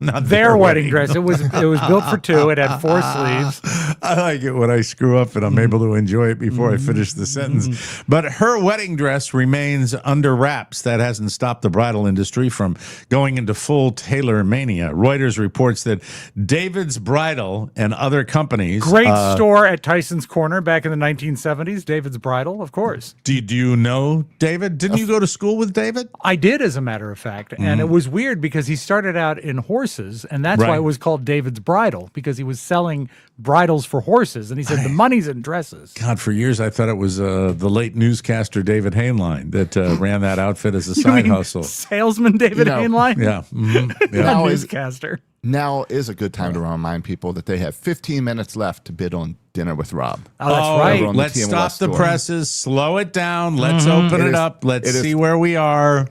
not their wedding dress. It was built for two. It had 4 sleeves. I like it when I screw up and I'm able to enjoy it before I finish the sentence. But her wedding dress remains under wraps. That hasn't stopped the bridal industry from going into full Taylor mania. Reuters reports that David's Bridal and other companies. Great store at Tyson's Corner back in the 1970s. David's Bridal, of course. Do you know David? Didn't you go to school with David? I did, as a matter of fact. And it was weird because he started out in horses, and that's why it was called David's Bridal, because he was selling bridles for horses. And he said, the money's in dresses. God, for years I thought it was the late newscaster David Hainline that ran that outfit as a side hustle. Salesman David Hainline? Yeah. Mm-hmm. Yeah. Newscaster. Now is a good time to remind people that they have 15 minutes left to bid on Dinner with Rob. Oh, that's right. Let's stop the presses, slow it down. Let's open it up. Let's see where we are.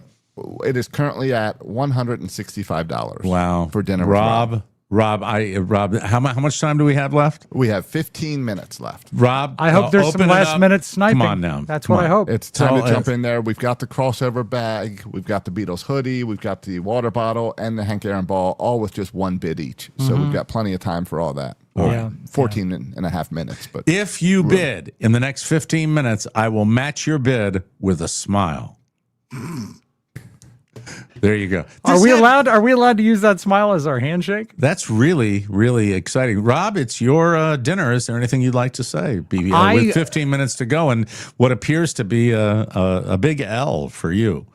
It is currently at $165. Wow. For Dinner with Rob. Rob, how much time do we have left? We have 15 minutes left. Rob, I hope there's some last minute sniping. Come on now. That's what I hope. It's time to jump in there. We've got the crossover bag. We've got the Beatles hoodie. We've got the water bottle and the Hank Aaron ball, all with just one bid each. So we've got plenty of time for all that. 14 and a half minutes. But if you bid in the next 15 minutes, I will match your bid with a smile. There you go. Are we allowed to use that smile as our handshake? That's really, really exciting. Rob, it's your dinner. Is there anything you'd like to say? With 15 minutes to go and what appears to be a big L for you.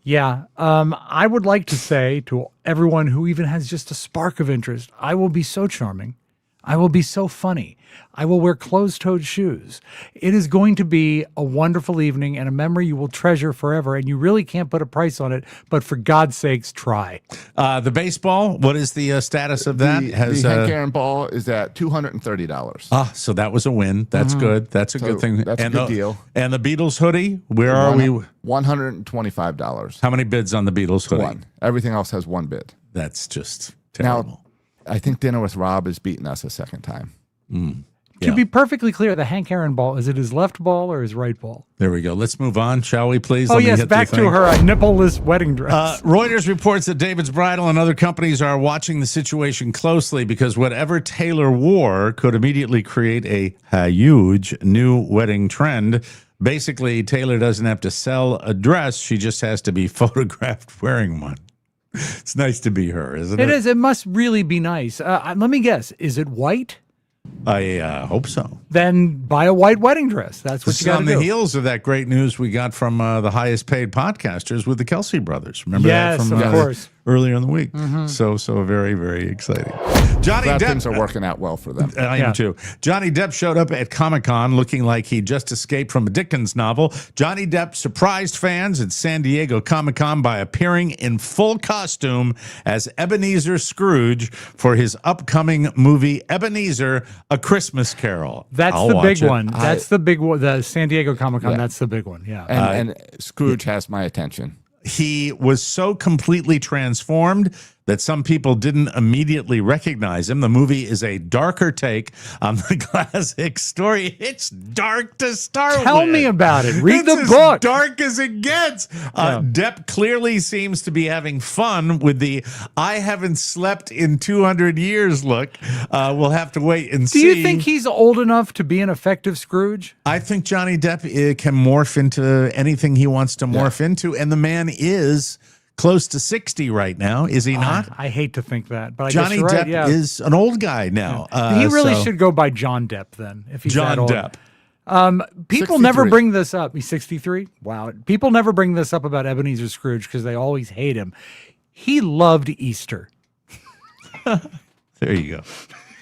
Yeah. I would like to say to everyone who even has just a spark of interest, I will be so charming. I will be so funny. I will wear closed-toed shoes. It is going to be a wonderful evening and a memory you will treasure forever, and you really can't put a price on it, but for God's sakes, try. The baseball, what is the status of that? The Hank Aaron ball is at $230. So that was a win. That's good. That's a good thing. That's a good deal. And the Beatles hoodie, where are we? $125. How many bids on the Beatles hoodie? One. Everything else has one bid. That's just terrible. Now, I think Dinner with Rob is beating us a second time. To be perfectly clear, the Hank Aaron ball, is it his left ball or his right ball? There we go. Let's move on, shall we, please? Oh, yes, back to her nippleless wedding dress. Reuters reports that David's Bridal and other companies are watching the situation closely because whatever Taylor wore could immediately create a huge new wedding trend. Basically, Taylor doesn't have to sell a dress. She just has to be photographed wearing one. It's nice to be her, isn't it? It is. It must really be nice. Let me guess. Is it white? I hope so. Then buy a white wedding dress. That's what you got to do. On the heels of that great news we got from the highest paid podcasters with the Kelce brothers. Remember that from of course. Earlier in the week. So very, very exciting. Johnny Glad Depp, things are working out well for them. I am too. Johnny Depp showed up at Comic-Con looking like he just escaped from a Dickens novel. Johnny Depp surprised fans at San Diego Comic-Con by appearing in full costume as Ebenezer Scrooge for his upcoming movie Ebenezer, A Christmas Carol. That's the big one. That's the big one. The San Diego Comic-Con, that's the big one. Yeah. And Scrooge has my attention. He was so completely transformed that some people didn't immediately recognize him. The movie is a darker take on the classic story. It's dark to start with. Tell me about it. Read the It's book. as dark as it gets. Depp clearly seems to be having fun with the I haven't slept in 200 years look. We'll have to wait and see. Do you think he's old enough to be an effective Scrooge? I think Johnny Depp can morph into anything he wants to morph into, and the man is close to 60 right now, is he not? I hate to think that, but I Johnny guess you're Depp right, is an old guy now. He really should go by John Depp then, if he's John that old. Depp. People 63. never bring this up. He's 63? Wow. People never bring this up about Ebenezer Scrooge because they always hate him. He loved Easter. There you go.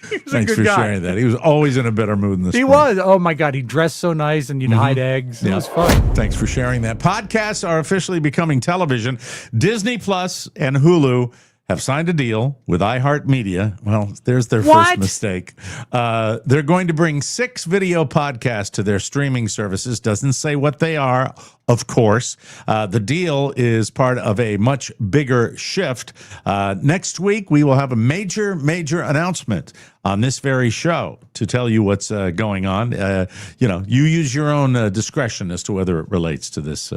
He's Thanks a for good guy. sharing that. He was always in a better mood in the He spring. was. Oh my God. He dressed so nice and you'd hide eggs. It was fun. Thanks for sharing that. Podcasts are officially becoming television. Disney Plus and Hulu have signed a deal with iHeartMedia. Well, there's their first mistake. They're going to bring 6 video podcasts to their streaming services. Doesn't say what they are, of course. The deal is part of a much bigger shift. Next week, we will have a major announcement on this very show to tell you what's going on. You use your own discretion as to whether it relates to this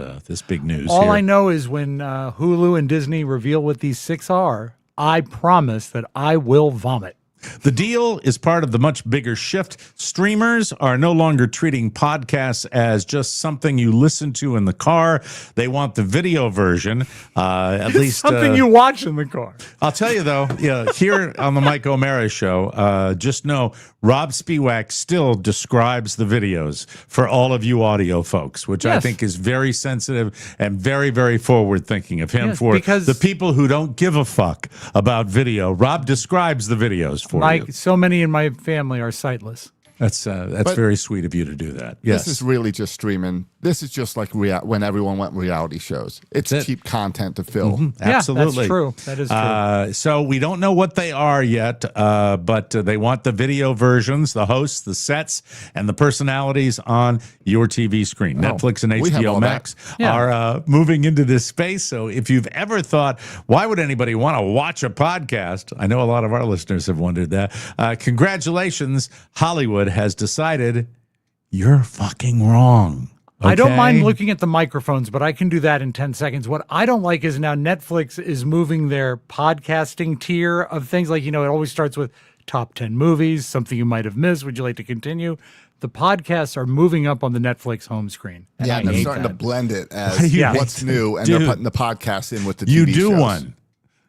big news. All here. I know is when Hulu and Disney reveal what these 6 are, I promise that I will vomit. The deal is part of the much bigger shift. Streamers are no longer treating podcasts as just something you listen to in the car. They want the video version, at least something you watch in the car. I'll tell you though, here on the Mike O'Mara show, just know Robb Spiewak still describes the videos for all of you audio folks, which I think is very sensitive and very, very forward thinking of him. For the people who don't give a fuck about video, Robb describes the videos for Mike, you. so many in my family are sightless. That's very sweet of you to do that. Yes. This is really just streaming. This is just like when everyone went reality shows. It's cheap content to fill. Absolutely. That's true. That is true. So we don't know what they are yet, but they want the video versions, the hosts, the sets, and the personalities on your TV screen. Netflix and we have HBO all Max are moving into this space. So if you've ever thought, why would anybody want to watch a podcast? I know a lot of our listeners have wondered that. Congratulations, Hollywood has decided you're fucking wrong. I don't mind Okay? looking at the microphones, but I can do that in 10 seconds. What I don't like is now Netflix is moving their podcasting tier of things. Like, it always starts with top 10 movies, something you might have missed. Would you like to continue? The podcasts are moving up on the Netflix home screen. And I they're hate starting to that. blend it Why do as you what's hate new, and Dude. they're putting the podcast in with the You TV do shows. one.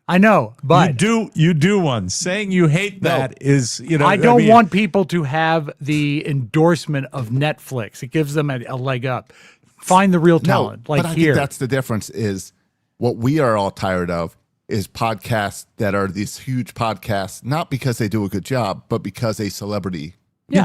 I know, but You do one. Saying you hate that is, I don't want people to have the endorsement of Netflix. It gives them a leg up. Find the real talent, but I here. think that's the difference. Is what we are all tired of is podcasts that are these huge podcasts, not because they do a good job, but because a celebrity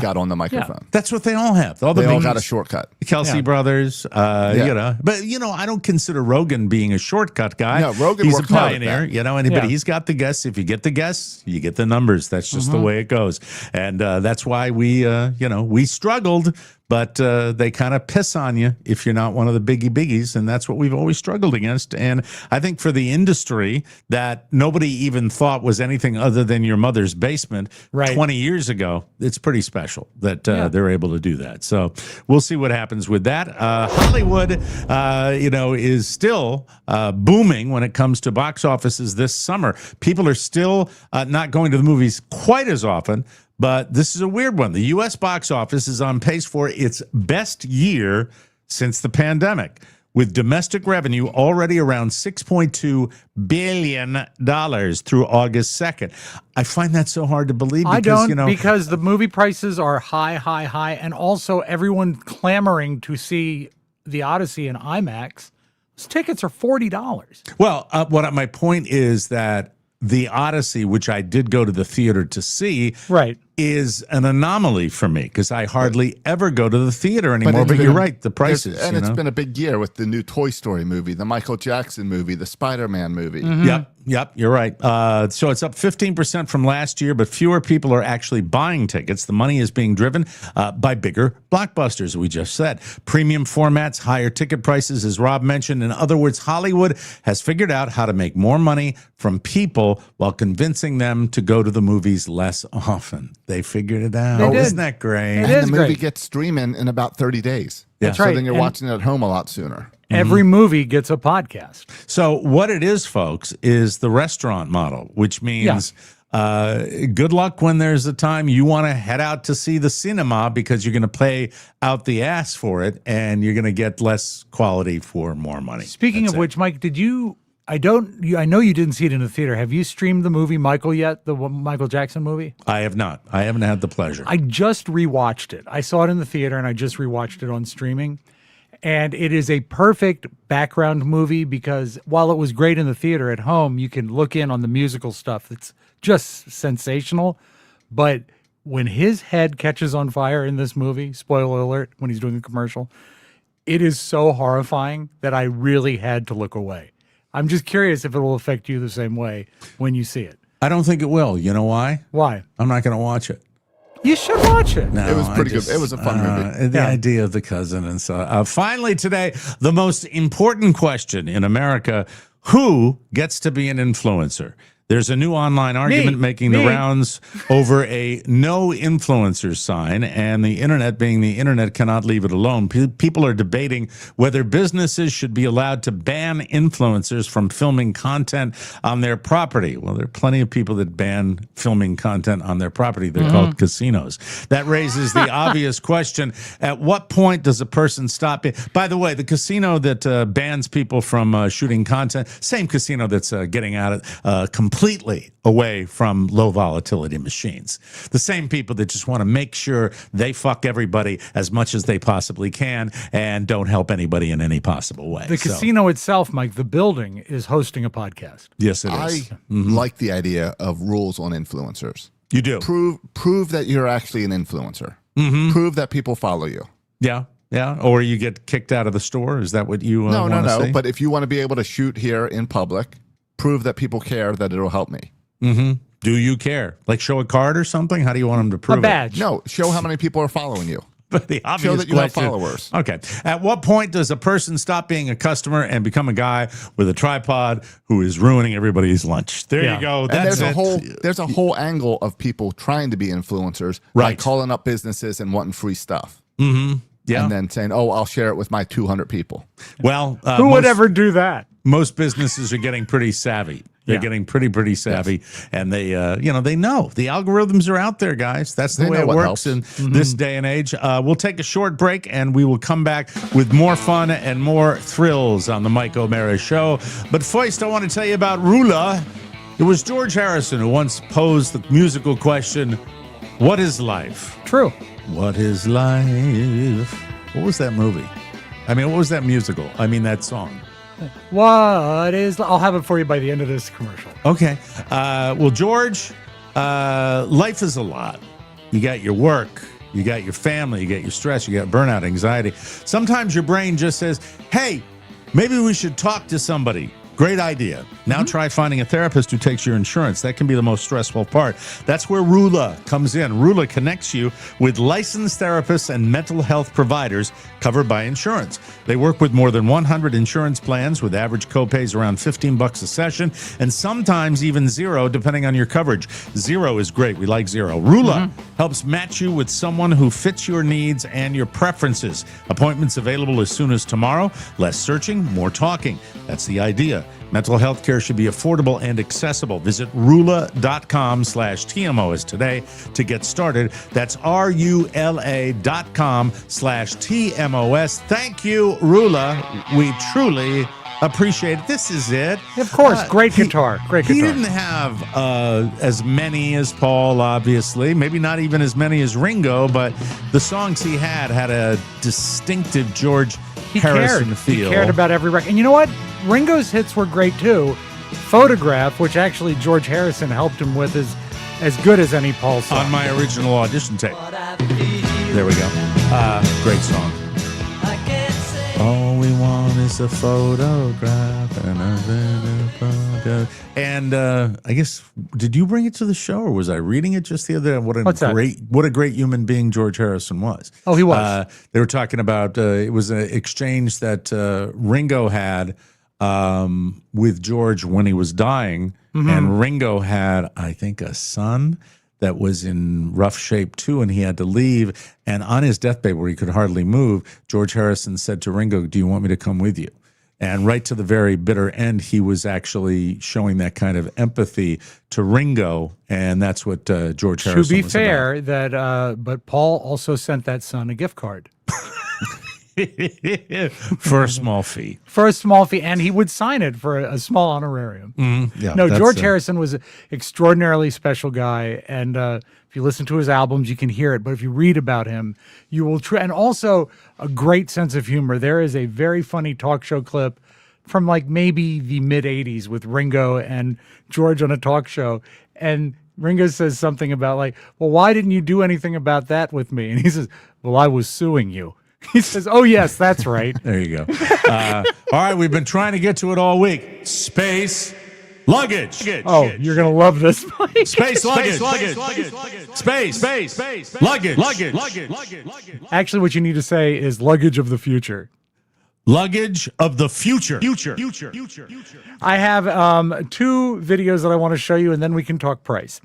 got on the microphone. That's what they all have. They all got a shortcut. The Kelsey brothers, But I don't consider Rogan being a shortcut guy. No, Rogan he's a worked hard at pioneer, that. but he's got the guests. If you get the guests, you get the numbers. That's just the way it goes. And that's why we struggled. But they kind of piss on you if you're not one of the biggies, and that's what we've always struggled against. And I think for the industry that nobody even thought was anything other than your mother's basement 20 years ago, it's pretty special that they're able to do that. So we'll see what happens with that. Hollywood, is still booming when it comes to box offices this summer. People are still not going to the movies quite as often. But this is a weird one. The U.S. box office is on pace for its best year since the pandemic, with domestic revenue already around $6.2 billion through August 2nd. I find that so hard to believe because, because the movie prices are high, and also everyone clamoring to see The Odyssey in IMAX. Those tickets are $40. Well, my point is that The Odyssey, which I did go to the theater to see, is an anomaly for me because I hardly ever go to the theater anymore. But you're right, the prices. And it's been a big year with the new Toy Story movie, the Michael Jackson movie, the Spider-Man movie. Yep, you're right. So it's up 15% from last year, but fewer people are actually buying tickets. The money is being driven by bigger blockbusters, we just said. Premium formats, higher ticket prices, as Rob mentioned. In other words, Hollywood has figured out how to make more money from people while convincing them to go to the movies less often. They figured it out. Isn't that great? And the movie gets streaming in about 30 days. That's so right. then you're watching it at home a lot sooner. Every movie gets a podcast. So what it is, folks, is the restaurant model, which means good luck when there's a time you want to head out to see the cinema because you're going to pay out the ass for it and you're going to get less quality for more money. Speaking of which, Mike, did you? I know you didn't see it in the theater. Have you streamed the movie Michael yet? The Michael Jackson movie? I have not. I haven't had the pleasure. I just rewatched it. I saw it in the theater and I just rewatched it on streaming. And it is a perfect background movie because while it was great in the theater, at home, you can look in on the musical stuff. It's just sensational. But when his head catches on fire in this movie, spoiler alert, when he's doing a commercial, it is so horrifying that I really had to look away. I'm just curious if it will affect you the same way when you see it. I don't think it will. You know why? Why? I'm not going to watch it. You should watch it. No, it was pretty good. It was a fun movie. The idea of the cousin and so. Finally today, the most important question in America, who gets to be an influencer? There's a new online argument making the rounds over a no influencers sign, and the internet, being the internet, cannot leave it alone. People are debating whether businesses should be allowed to ban influencers from filming content on their property. Well, there are plenty of people that ban filming content on their property. They're called casinos. That raises the obvious question, at what point does a person stop? By the way, the casino that bans people from shooting content, same casino that's getting out of completely away from low volatility machines. The same people that just want to make sure they fuck everybody as much as they possibly can and don't help anybody in any possible way. The casino itself, Mike, the building, is hosting a podcast. Yes, it is. I like the idea of rules on influencers. You do. Prove that you're actually an influencer. Prove that people follow you. Yeah. Yeah, or you get kicked out of the store. Is that what you want to say? No. But if you want to be able to shoot here in public, prove that people care, that it'll help me. Do you care? Like show a card or something? How do you want them to prove a badge? It? No, show how many people are following you. But the obvious show that you question, have followers. Okay. At what point does a person stop being a customer and become a guy with a tripod who is ruining everybody's lunch? There you go. That's there's a whole angle of people trying to be influencers, like calling up businesses and wanting free stuff. Yeah. And then saying, "Oh, I'll share it with my 200 people." Well, who would ever do that? Most businesses are getting pretty savvy. They're getting pretty savvy, and they they know the algorithms are out there, guys. That's the way it works in this day and age. We'll take a short break, and we will come back with more fun and more thrills on the Mike O'Mara Show. But first, I want to tell you about Rula. It was George Harrison who once posed the musical question, "What is life?" True. What is life? What was that movie? I mean, what was that musical? I mean, that song. What is? I'll have it for you by the end of this commercial. Okay. Well, George, life is a lot. You got your work, you got your family, you got your stress, you got burnout, anxiety. Sometimes your brain just says, hey, maybe we should talk to somebody. Great idea. Now try finding a therapist who takes your insurance. That can be the most stressful part. That's where Rula comes in. Rula connects you with licensed therapists and mental health providers covered by insurance. They work with more than 100 insurance plans with average copays around $15 a session and sometimes even zero depending on your coverage. Zero is great. We like zero. Rula helps match you with someone who fits your needs and your preferences. Appointments available as soon as tomorrow. Less searching, more talking. That's the idea. Mental health care should be affordable and accessible. Visit rula.com/TMOS today to get started. That's RULA.com/TMOS. Thank you, Rula. We truly appreciate it. This is it. Of course. Great guitar. Great guitar. He didn't have as many as Paul, obviously. Maybe not even as many as Ringo, but the songs he had a distinctive George Harrison feel. He cared about every record. And you know what? Ringo's hits were great too. Photograph, which actually George Harrison helped him with, is as good as any Paul song. On my original audition tape. There we go. Great song. All we want is a photograph and I guess, did you bring it to the show, or was I reading it just the other day? What a great human being George Harrison was. Oh, he was. They were talking about it was an exchange that Ringo had with George when he was dying, and Ringo had, I think, a son that was in rough shape too, and he had to leave. And on his deathbed, where he could hardly move, George Harrison said to Ringo, "Do you want me to come with you?" And right to the very bitter end, he was actually showing that kind of empathy to Ringo, and that's what George Harrison was about. To be fair, but Paul also sent that son a gift card. For a small fee. For a small fee, and he would sign it for a small honorarium. Yeah, no, George Harrison was an extraordinarily special guy, and if you listen to his albums, you can hear it. But if you read about him, you will and also a great sense of humor. There is a very funny talk show clip from like maybe the mid-'80s with Ringo and George on a talk show, and Ringo says something about like, "Well, why didn't you do anything about that with me?" And he says, "Well, I was suing you." He says, "Oh, yes, that's right." There you go. All right, we've been trying to get to it all week. Space luggage. Oh, you're going to love this. Space luggage. Space luggage. Actually, what you need to say is luggage of the future. Luggage of the future. I have two videos that I want to show you, and then we can talk price.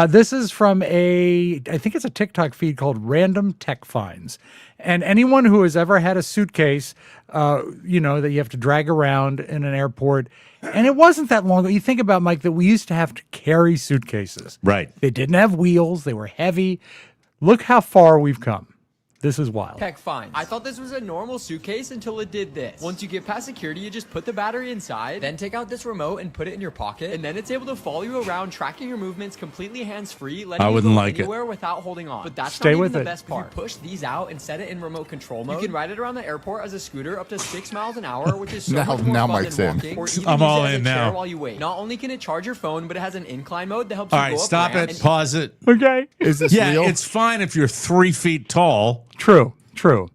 This is from I think it's a TikTok feed called Random Tech Finds. And anyone who has ever had a suitcase, that you have to drag around in an airport, and it wasn't that long ago. You think about, Mike, that we used to have to carry suitcases. Right. They didn't have wheels. They were heavy. Look how far we've come. This is wild. Heck, fine. I thought this was a normal suitcase until it did this. Once you get past security, you just put the battery inside, then take out this remote and put it in your pocket, and then it's able to follow you around, tracking your movements completely hands-free, letting you go anywhere without holding on. But that's not even the best part. If you push these out and set it in remote control mode, you can ride it around the airport as a scooter up to 6 miles an hour, which is so much more fun than walking, or even I'm all use it as in a chair now. while you wait. Not only can it charge your phone, but it has an incline mode that helps you go up All right, stop it. Pause it. Okay. Is this real? It's fine if you're 3 feet tall. True.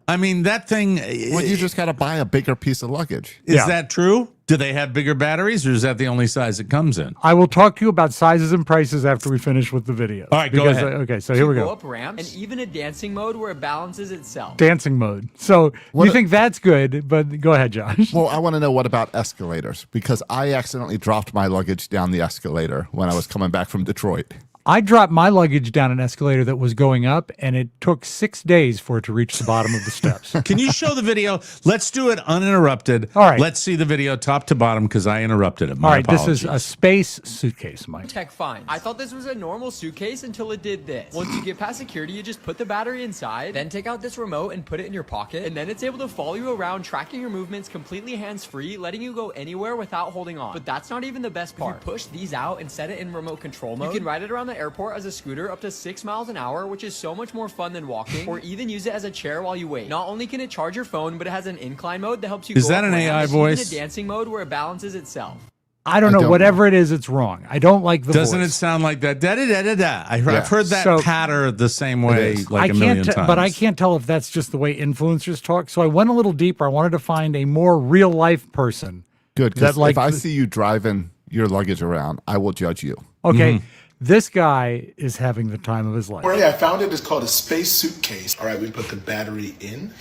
I mean, that thing... Well, you just got to buy a bigger piece of luggage. Is that true? Do they have bigger batteries, or is that the only size it comes in? I will talk to you about sizes and prices after we finish with the video. All right, go ahead. Okay, so here we go. Up ramps, and even a dancing mode where it balances itself. Dancing mode. So you think that's good, but go ahead, Josh. Well, I want to know, what about escalators? Because I accidentally dropped my luggage down the escalator when I was coming back from Detroit. I dropped my luggage down an escalator that was going up, and it took 6 days for it to reach the bottom of the steps. Can you show the video? Let's do it uninterrupted. All right. Let's see the video top to bottom, because I interrupted it. All right, this is a space suitcase, Mike. Tech fine. I thought this was a normal suitcase until it did this. Once you get past security, you just put the battery inside, then take out this remote and put it in your pocket, and then it's able to follow you around, tracking your movements completely hands-free, letting you go anywhere without holding on. But that's not even the best part. If you push these out and set it in remote control mode, you can ride it around the airport as a scooter up to 6 miles an hour, which is so much more fun than walking, or even use it as a chair while you wait. Not only can it charge your phone, but it has an incline mode that helps you Is go that up an AI ramps, voice? even a dancing mode where it balances itself. I don't know. Whatever it is, it's wrong. I don't like the Doesn't voice. it sound like that? Da-da-da-da-da. I've heard that patter the same way like a million times. But I can't tell if that's just the way influencers talk. So I went a little deeper. I wanted to find a more real-life person. Good, because if I see you driving your luggage around, I will judge you. Okay. This guy is having the time of his life. I found it. It's called a space suitcase. All right, we put the battery in.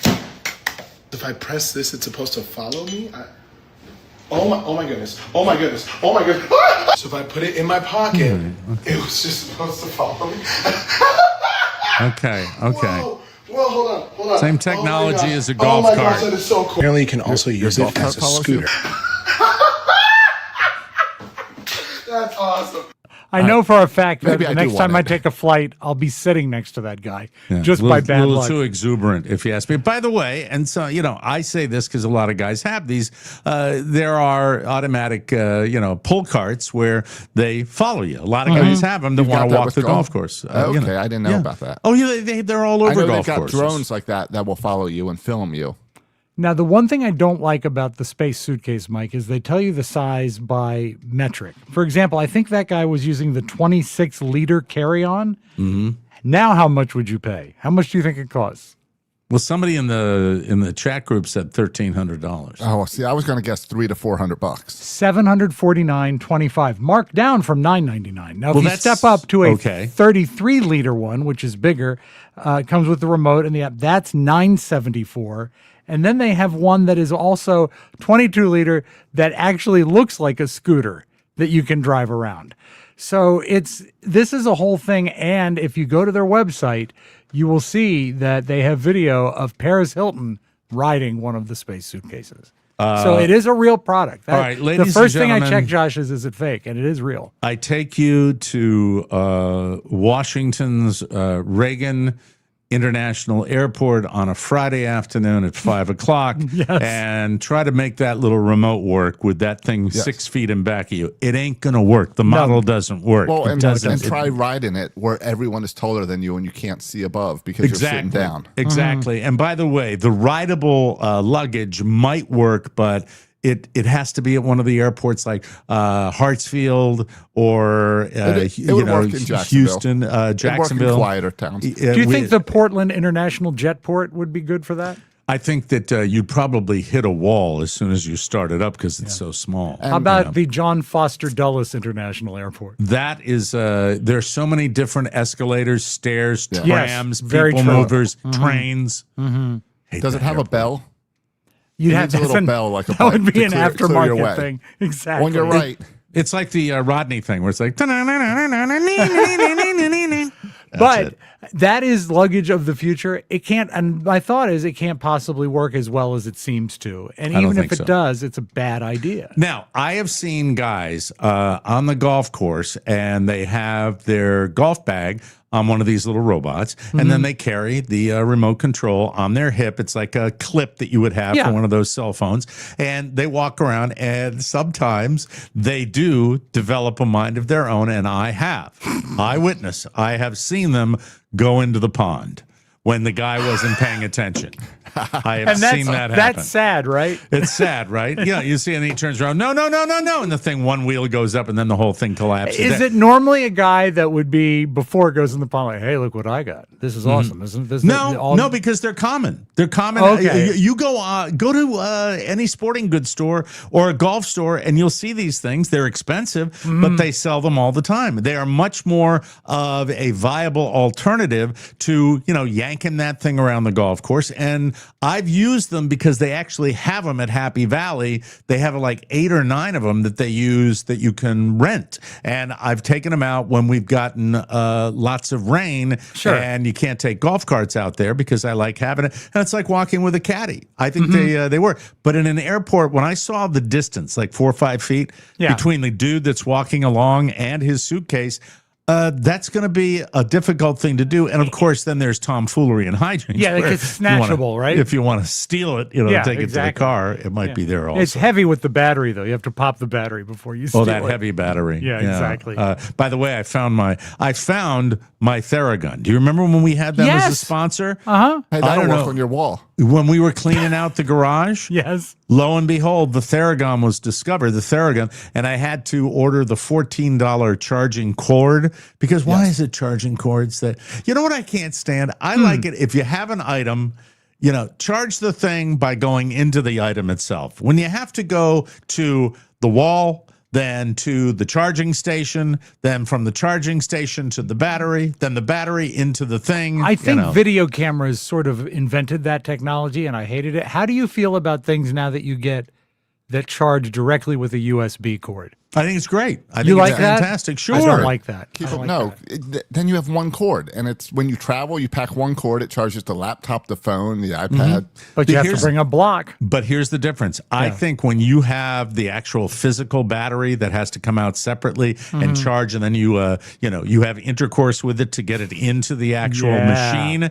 If I press this, it's supposed to follow me. Oh my goodness. So if I put it in my pocket, it was just supposed to follow me. Okay. Whoa, hold on. Same technology as a golf cart. Gosh, that is so cool. Apparently, you can also use it as a scooter. That's awesome. I know for a fact that Maybe the I next do time I want it. take a flight, I'll be sitting next to that guy just a by bad little luck. too exuberant, if you ask me. By the way, and so, I say this because a lot of guys have these. There are automatic, pull carts where they follow you. A lot of guys have them that want to walk the golf course. Okay, I didn't know about that. Oh, yeah, they're all over I know golf they've got courses. drones like that will follow you and film you. Now, the one thing I don't like about the space suitcase, Mike, is they tell you the size by metric. For example, I think that guy was using the 26-liter carry-on. Mm-hmm. Now, how much would you pay? How much do you think it costs? Well, somebody in the chat group said $1,300. Oh, see, I was going to guess $300 to $400. $749.25, marked down from $999. Now, if you step up to a 33-liter one, which is bigger, comes with the remote and the app. That's $974. And then they have one that is also 22-liter that actually looks like a scooter that you can drive around. So this is a whole thing. And if you go to their website, you will see that they have video of Paris Hilton riding one of the space suitcases. So it is a real product. All right, ladies and the first thing I gentlemen, check, Josh, is it fake? And it is real. I take you to Washington's Reagan International Airport on a Friday afternoon at 5 o'clock and try to make that little remote work with that thing 6 feet in back of you. It ain't going to work. The model doesn't work. Well, and doesn't. try riding it where everyone is taller than you and you can't see above because you're sitting down. Exactly. And by the way, the rideable luggage might work, but it has to be at one of the airports like Hartsfield or Houston, Jacksonville. Quieter towns. Do you think the Portland International Jetport would be good for that? I think that you'd probably hit a wall as soon as you start it up because it's so small. How about the John Foster Dulles International Airport? That is, there's so many different escalators, stairs, trams, very people true. movers, trains. Does it have a bell? You'd have to a little bell like a that would bike be to an clear your way. aftermarket thing. Exactly. On your right. It's like the Rodney thing where it's like. But that is luggage of the future. It can't, and my thought is it can't possibly work as well as it seems to. And even if it does, it's a bad idea. Now, I have seen guys on the golf course and they have their golf bag on one of these little robots, and then they carry the remote control on their hip. It's like a clip that you would have for one of those cell phones, and they walk around, and sometimes they do develop a mind of their own, and I have. Eyewitness. I have seen them go into the pond when the guy wasn't paying attention. I have seen that happen. That's sad, right? It's sad, right? Yeah, you see, and he turns around, no, and the thing, one wheel goes up, and then the whole thing collapses. Is it normally a guy that would be, before it goes in the pond, like, hey, look what I got. This is awesome. Isn't this? No, because they're common. They're common. Okay. You go to any sporting goods store or a golf store, and you'll see these things. They're expensive, but they sell them all the time. They are much more of a viable alternative to, yanking that thing around the golf course. And I've used them because they actually have them at Happy Valley. They have like 8 or 9 of them that they use that you can rent. And I've taken them out when we've gotten lots of rain. Sure. And you can't take golf carts out there because I like having it. And it's like walking with a caddy. I think they work. But in an airport, when I saw the distance, like 4 or 5 feet between the dude that's walking along and his suitcase, that's going to be a difficult thing to do. And of course, then there's tomfoolery and hijinks. Yeah, like it's snatchable, right? If you want to steal it, take it to the car, it might be there also. It's heavy with the battery, though. You have to pop the battery before you steal it. Oh, that heavy battery. Yeah, exactly. By the way, I found my Theragun. Do you remember when we had them as a sponsor? Uh-huh. Hey, that'll work on your wall. When we were cleaning out the garage, yes. Lo and behold, the Theragun was discovered, and I had to order the $14 charging cord because why is it charging cords that, you know what I can't stand? I like it if you have an item, charge the thing by going into the item itself. When you have to go to the wall, then to the charging station, then from the charging station to the battery, then the battery into the thing. I think video cameras sort of invented that technology, and I hated it. How do you feel about things now that you get that charge directly with a USB cord? I think it's great. I think you like it's that? Fantastic. Sure. I don't like that. Then you have one cord, and it's when you travel, you pack one cord. It charges the laptop, the phone, the iPad. But you have to bring a block. But here's the difference. I think when you have the actual physical battery that has to come out separately and charge, and then you have intercourse with it to get it into the actual machine,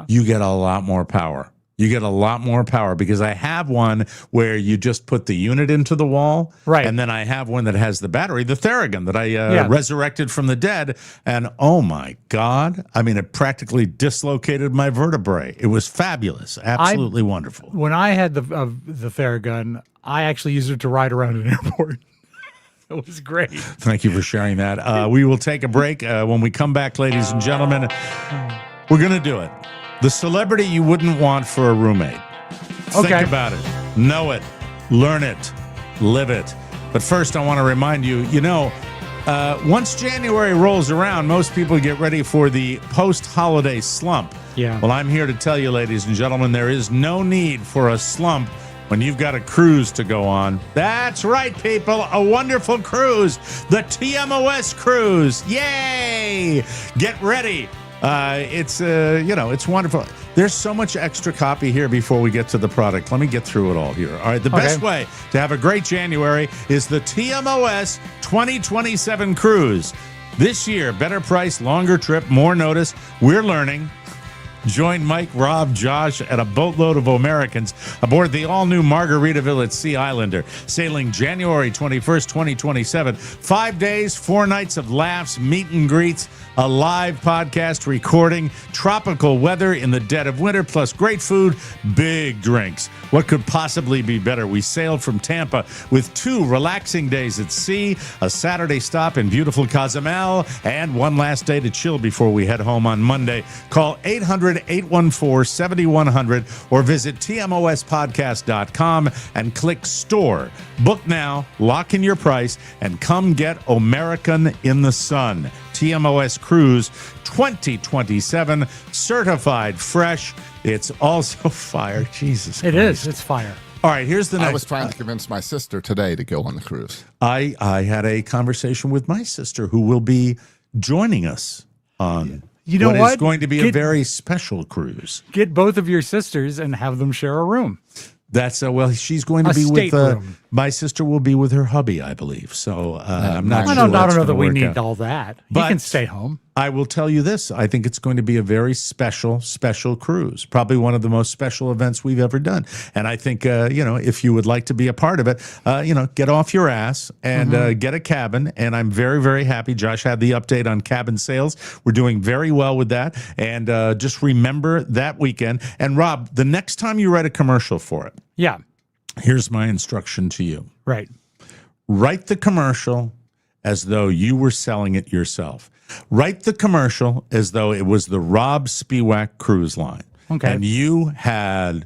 you get a lot more power. You get a lot more power because I have one where you just put the unit into the wall. Right. And then I have one that has the battery, the Theragun that I resurrected from the dead. And oh my God, I mean, it practically dislocated my vertebrae. It was fabulous. Absolutely wonderful. When I had the Theragun, I actually used it to ride around an airport. It was great. Thank you for sharing that. We will take a break. When we come back, ladies and gentlemen, we're going to do it. The celebrity you wouldn't want for a roommate. Think about it. Know it. Learn it. Live it. But first, I want to remind you, once January rolls around, most people get ready for the post-holiday slump. Yeah. Well, I'm here to tell you, ladies and gentlemen, there is no need for a slump when you've got a cruise to go on. That's right, people. A wonderful cruise. The TMOS cruise. Yay! Get ready. It's wonderful. There's so much extra copy here before we get to the product. Let me get through it all here. All right, the best way to have a great January is the TMOS 2027 cruise. This year, better price, longer trip, more notice. We're learning. Join Mike, Robb, Josh, and a boatload of Americans aboard the all-new Margaritaville at Sea Islander, sailing January 21st, 2027. 5 days, 4 nights of laughs, meet and greets, a live podcast recording, tropical weather in the dead of winter, plus great food, big drinks. What could possibly be better? We sailed from Tampa with 2 relaxing days at sea, a Saturday stop in beautiful Cozumel, and one last day to chill before we head home on Monday. Call 800-814-7100 or visit tmospodcast.com and click store. Book now, lock in your price, and come get American in the sun. TMOS Cruise 2027, certified fresh. It's also fire. Jesus Christ. It is. It's fire. All right, here's the next. I was trying to convince my sister today to go on the cruise. I had a conversation with my sister who will be joining us on what is going to be a very special cruise. Get both of your sisters and have them share a room. That's she's going to be with my sister will be with her hubby, I believe. So I'm not sure. I don't know that we need all that. You can stay home. I will tell you this. I think it's going to be a very special cruise. Probably one of the most special events we've ever done. And I think, if you would like to be a part of it, get off your ass and get a cabin. And I'm very, very happy. Josh had the update on cabin sales. We're doing very well with that. And just remember that weekend. And Rob, the next time you write a commercial for it, here's my instruction to you. Right. Write the commercial as though you were selling it yourself. Write the commercial as though it was the Robb Spiewak cruise line. Okay. And you had,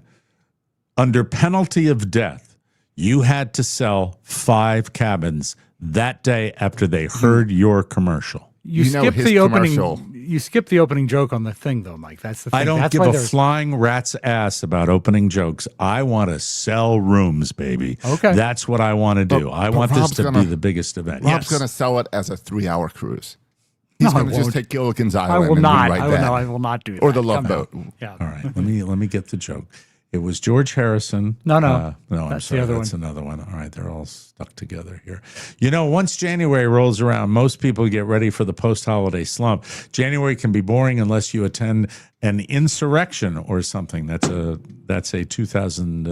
under penalty of death, you had to sell 5 cabins that day after they heard your commercial. You skipped the opening. You skipped the opening joke on the thing, though, Mike. That's the thing. I don't give a flying rat's ass about opening jokes. I want to sell rooms, baby. Okay, that's what I want to do. I want this to be the biggest event. Rob's going to sell it as a 3-hour cruise. He's going to just take Gilligan's Island. I will not. I will not do that. Or the Love Boat. Yeah. All right. Let me get the joke. It was George Harrison. No. I'm that's sorry. The other that's one. another one. All right. They're all stuck together here. Once January rolls around, most people get ready for the post-holiday slump. January can be boring unless you attend an insurrection or something. That's a 2000.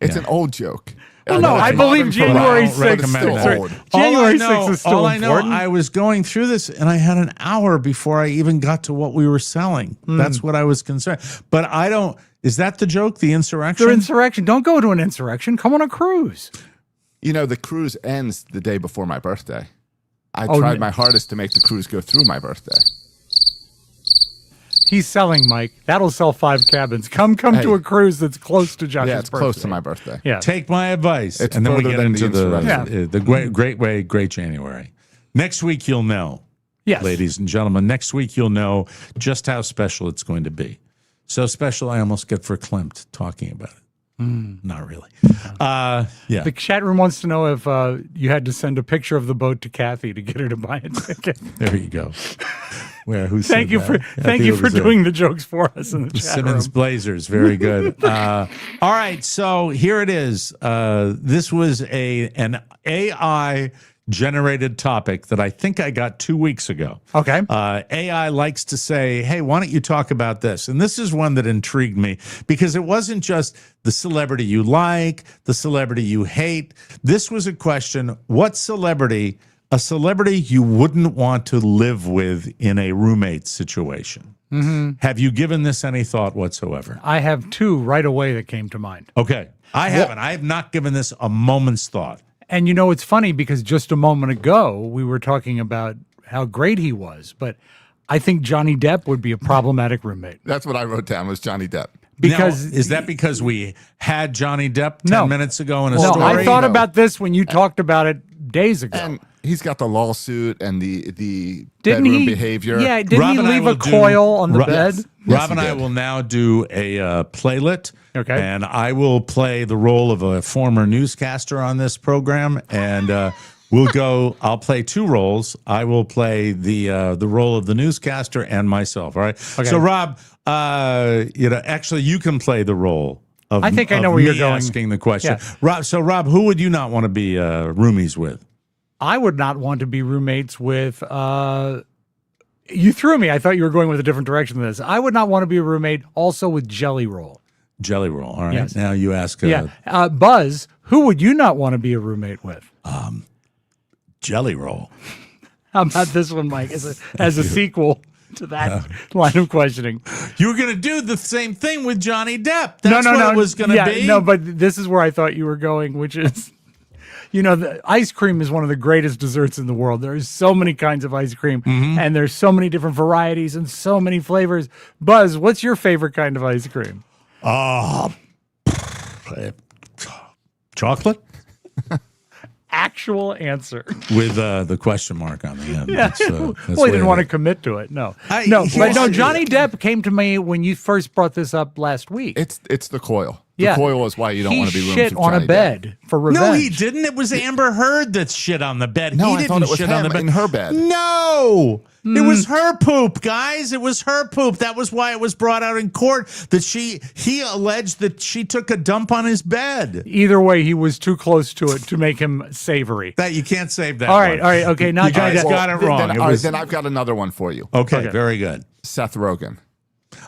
It's an old joke. Well, no, I believe January 6th. January 6th is still all important. I was going through this, and I had an hour before I even got to what we were selling. That's what I was concerned. But I don't. Is that the joke? The insurrection? The insurrection. Don't go to an insurrection. Come on a cruise. The cruise ends the day before my birthday. I tried my hardest to make the cruise go through my birthday. He's selling, Mike. That'll sell 5 cabins. Come to a cruise that's close to Josh's birthday. Yeah, it's close to my birthday. Yeah. Take my advice. It's and then we get further into than the great January. Next week, you'll know, ladies and gentlemen. Next week, you'll know just how special it's going to be. So special, I almost get verklempt talking about it. Not really. The chat room wants to know if you had to send a picture of the boat to Kathy to get her to buy a ticket. There you go. Thank you for doing the jokes for us in the chat Simmons room. Blazers, very good. All right, so here it is. This was an AI generated topic that I think I got 2 weeks ago. Okay. AI likes to say, hey, why don't you talk about this? And this is one that intrigued me because it wasn't just the celebrity you like, the celebrity you hate. This was a question, what celebrity, a celebrity you wouldn't want to live with in a roommate situation? Have you given this any thought whatsoever? I have two right away that came to mind. Okay. I haven't. I have not given this a moment's thought. And you know, it's funny because just a moment ago, we were talking about how great he was, but I think Johnny Depp would be a problematic roommate. That's what I wrote down was Johnny Depp. Because now, is that because we had Johnny Depp 10 minutes ago in a story? I thought about this when you talked about it days ago. And he's got the lawsuit and the Didn't bedroom he- behavior. yeah, didn't he leave a coil on the bed? Yes, Rob and he I did. will now do a playlet. Okay. And I will play the role of a former newscaster on this program. And I'll play two roles. I will play the role of the newscaster and myself. All right. Okay. So, Rob, actually, you can play the role of I think I know of where you're me going. asking the question. Yeah. Rob, who would you not want to be roomies with? I would not want to be roommates with. You threw me. I thought you were going with a different direction than this. I would not want to be a roommate also with Jelly Roll. Jelly Roll. All right. Yes. Now you ask. Buzz, who would you not want to be a roommate with? Jelly Roll. How about this one, Mike, as a sequel to that line of questioning? You were going to do the same thing with Johnny Depp. That's what it was going to be. No, but this is where I thought you were going, which is, the ice cream is one of the greatest desserts in the world. There's so many kinds of ice cream, and there's so many different varieties and so many flavors. Buzz, what's your favorite kind of ice cream? Chocolate? Actual answer. With the question mark on the end. Yeah. That's Well, he the way didn't it want to is. commit to it. No. Here's- Johnny Depp came to me when you first brought this up last week. It's the coil. Yeah. The coil is why you don't He want to be rooms shit with on Johnny a bed for revenge. No, he didn't. It was Amber Heard that shit on the bed. No, he I didn't thought it was shit on the him bed. in her bed. No. It was her poop, guys. It was her poop. That was why it was brought out in court that he alleged that she took a dump on his bed. Either way, he was too close to it to make him savory. That you can't save that. All right, one. okay. Now You guys Johnny Depp. got it wrong. Then I've got another one for you. Okay, very good. Seth Rogen.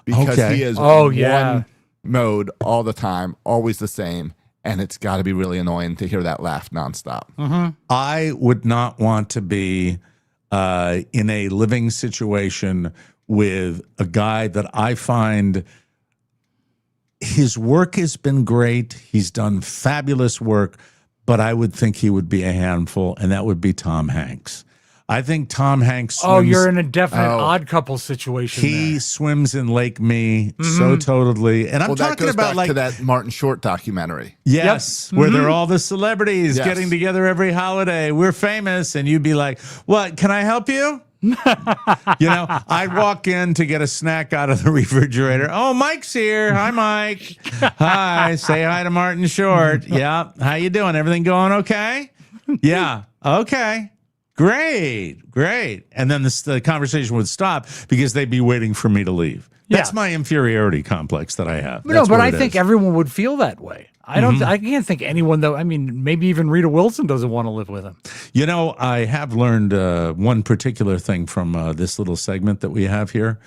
Because Okay. he is one mode all the time, always the same, and it's got to be really annoying to hear that laugh nonstop. I would not want to be in a living situation with a guy that I find his work has been great. He's done fabulous work, but I would think he would be a handful, and that would be Tom Hanks. I think Tom Hanks swims, Oh, you're in a definite odd couple situation. he swims in Lake Me so totally. And I'm Well, that talking goes about back to that Martin Short documentary. Yes, where they're all the celebrities Yes. getting together every holiday. We're famous. And you'd be like, what, can I help you? I'd walk in to get a snack out of the refrigerator. Oh, Mike's here. Hi, Mike. Hi. Say hi to Martin Short. Yeah. How you doing? Everything going okay? Yeah. Okay. Great. And then the conversation would stop because they'd be waiting for me to leave. That's my inferiority complex that I have. No, but I think everyone would feel that way. I don't. I can't think anyone though. I mean, maybe even Rita Wilson doesn't want to live with him. I have learned one particular thing from this little segment that we have here.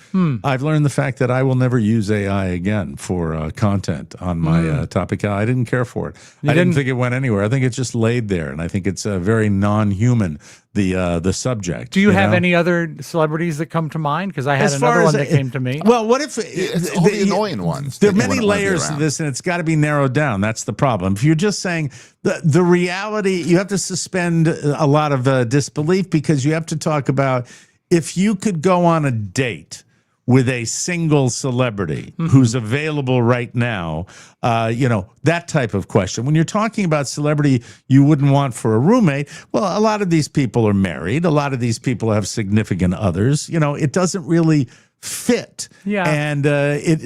I've learned the fact that I will never use AI again for content on my topic. I didn't care for it. I didn't think it went anywhere. I think it's just laid there, and I think it's very non-human. The subject. Do you have any other celebrities that come to mind? Because I had another one that came to me. Well, what if It's all the annoying ones. There are that you many wouldn't wanna be layers to around. this, and it's got to be narrowed down. That's the problem. If you're just saying the reality, you have to suspend a lot of disbelief because you have to talk about if you could go on a date with a single celebrity who's available right now, that type of question. When you're talking about celebrity you wouldn't want for a roommate, well, a lot of these people are married. A lot of these people have significant others. It doesn't really fit. Yeah. And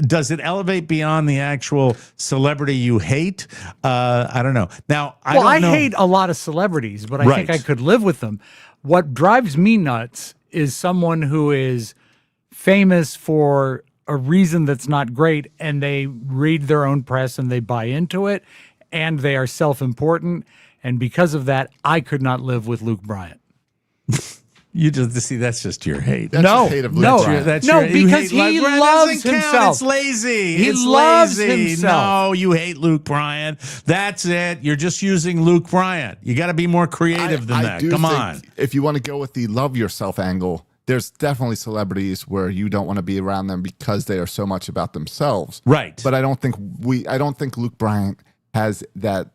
does it elevate beyond the actual celebrity you hate? I don't know. Now, I hate a lot of celebrities, but I think I could live with them. What drives me nuts is someone who is famous for a reason that's not great, and they read their own press and they buy into it, and they are self-important, And because of that, I could not live with Luke Bryant. You just see that's just your hate. That's just hate of Luke Bryant. Because he loves himself. It's lazy. He It's loves lazy. himself. No, you hate Luke Bryant. That's it. You're just using Luke Bryant. You got to be more creative than that. Come on. If you want to go with the love yourself angle, there's definitely celebrities where you don't want to be around them because they are so much about themselves. Right. But I don't think Luke Bryant has that.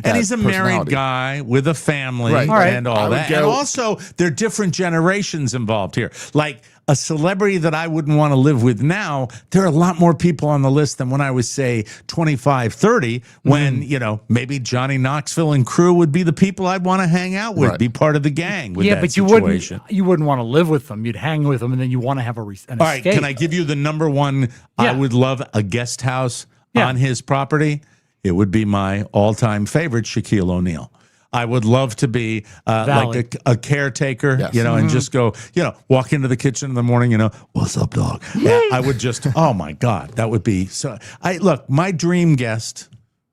And he's a married guy with a family and all that. And also, there are different generations involved here. Like a celebrity that I wouldn't want to live with now, there are a lot more people on the list than when I was, say, 25, 30, when, maybe Johnny Knoxville and crew would be the people I'd want to hang out with, be part of the gang with that situation. You wouldn't want to live with them. You'd hang with them, and then you want to have an escape. All right, can I give you the number one? I would love a guest house on his property. It would be my all-time favorite, Shaquille O'Neal. I would love to be like a caretaker, and just go, walk into the kitchen in the morning, what's up, dog? I would just, oh my God, that would be so. Look, my dream guest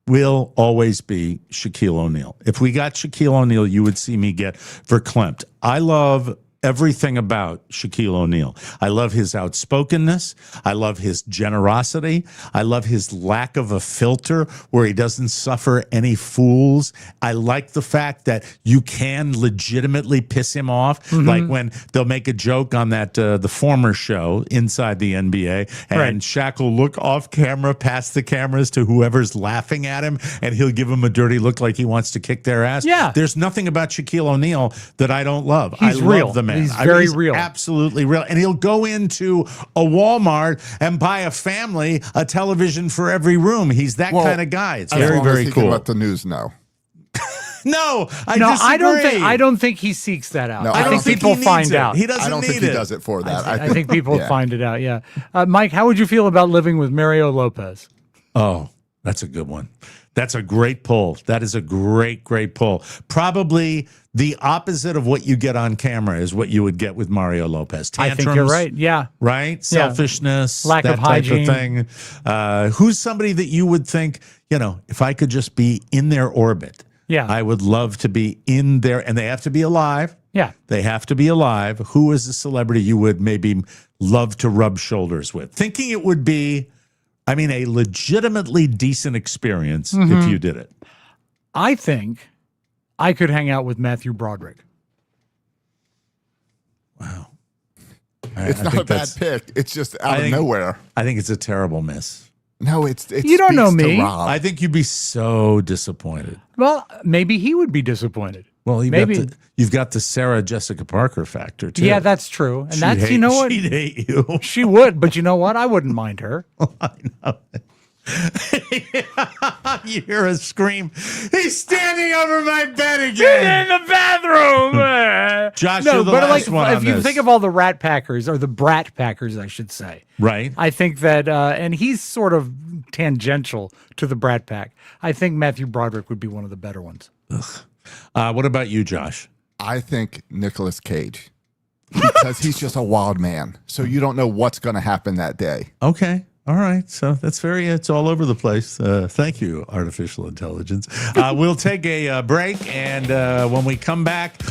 will always be Shaquille O'Neal. If we got Shaquille O'Neal, you would see me get verklempt. I love everything about Shaquille O'Neal. I love his outspokenness. I love his generosity. I love his lack of a filter where he doesn't suffer any fools. I like the fact that you can legitimately piss him off. Like when they'll make a joke on that the former show Inside the NBA, and Shaq will look off camera past the cameras to whoever's laughing at him, and he'll give him a dirty look like he wants to kick their ass. Yeah. There's nothing about Shaquille O'Neal that I don't love. He's I real. love the man. He's very real. Absolutely real. And he'll go into a Walmart and buy a family a television for every room. He's that kind of guy. It's very, very cool. Let the news know. No, I disagree. I don't think he seeks that out. No, I think people find out. He doesn't I don't need think he it. does it for that. I think people find it out. Yeah, Mike, how would you feel about living with Mario Lopez? Oh, that's a good one. That's a great pull. That is a great pull. Probably the opposite of what you get on camera is what you would get with Mario Lopez. Tantrums, I think you're right. Yeah. Right? Selfishness, lack that of hygiene. type of thing. Who's somebody that you would think, if I could just be in their orbit, I would love to be in there, and they have to be alive. Yeah. They have to be alive. Who is a celebrity you would maybe love to rub shoulders with? Thinking it would be, a legitimately decent experience if you did it. I think I could hang out with Matthew Broderick. Wow. It's not a bad pick. It's just out of nowhere. I think it's a terrible miss. No, it's you don't know me. I think you'd be so disappointed. Well, maybe he would be disappointed. Well, you've got the Sarah Jessica Parker factor too. Yeah, that's true. And you know what? She'd hate you. She would, but you know what? I wouldn't mind her. I know. You hear a scream. He's standing over my bed again. In the bathroom. Josh, you're the last one if you think of all the Rat Packers, or the Brat Packers, I should say. Right. I think that, and he's sort of tangential to the Brat Pack. I think Matthew Broderick would be one of the better ones. What about you, Josh? I think Nicolas Cage, because he's just a wild man. So you don't know what's going to happen that day. Okay. All right. So that's it's all over the place. Thank you, artificial intelligence. We'll take a break. And when we come back,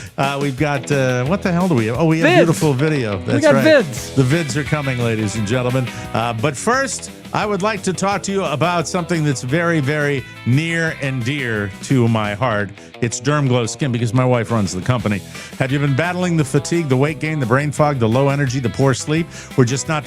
we've got, what the hell do we have? Oh, we have vids. Beautiful video. That's we got right. vids. The vids are coming, ladies and gentlemen. But first, I would like to talk to you about something that's very, very near and dear to my heart. It's Derm Glow Skin, because my wife runs the company. Have you been battling the fatigue, the weight gain, the brain fog, the low energy, the poor sleep? We're just not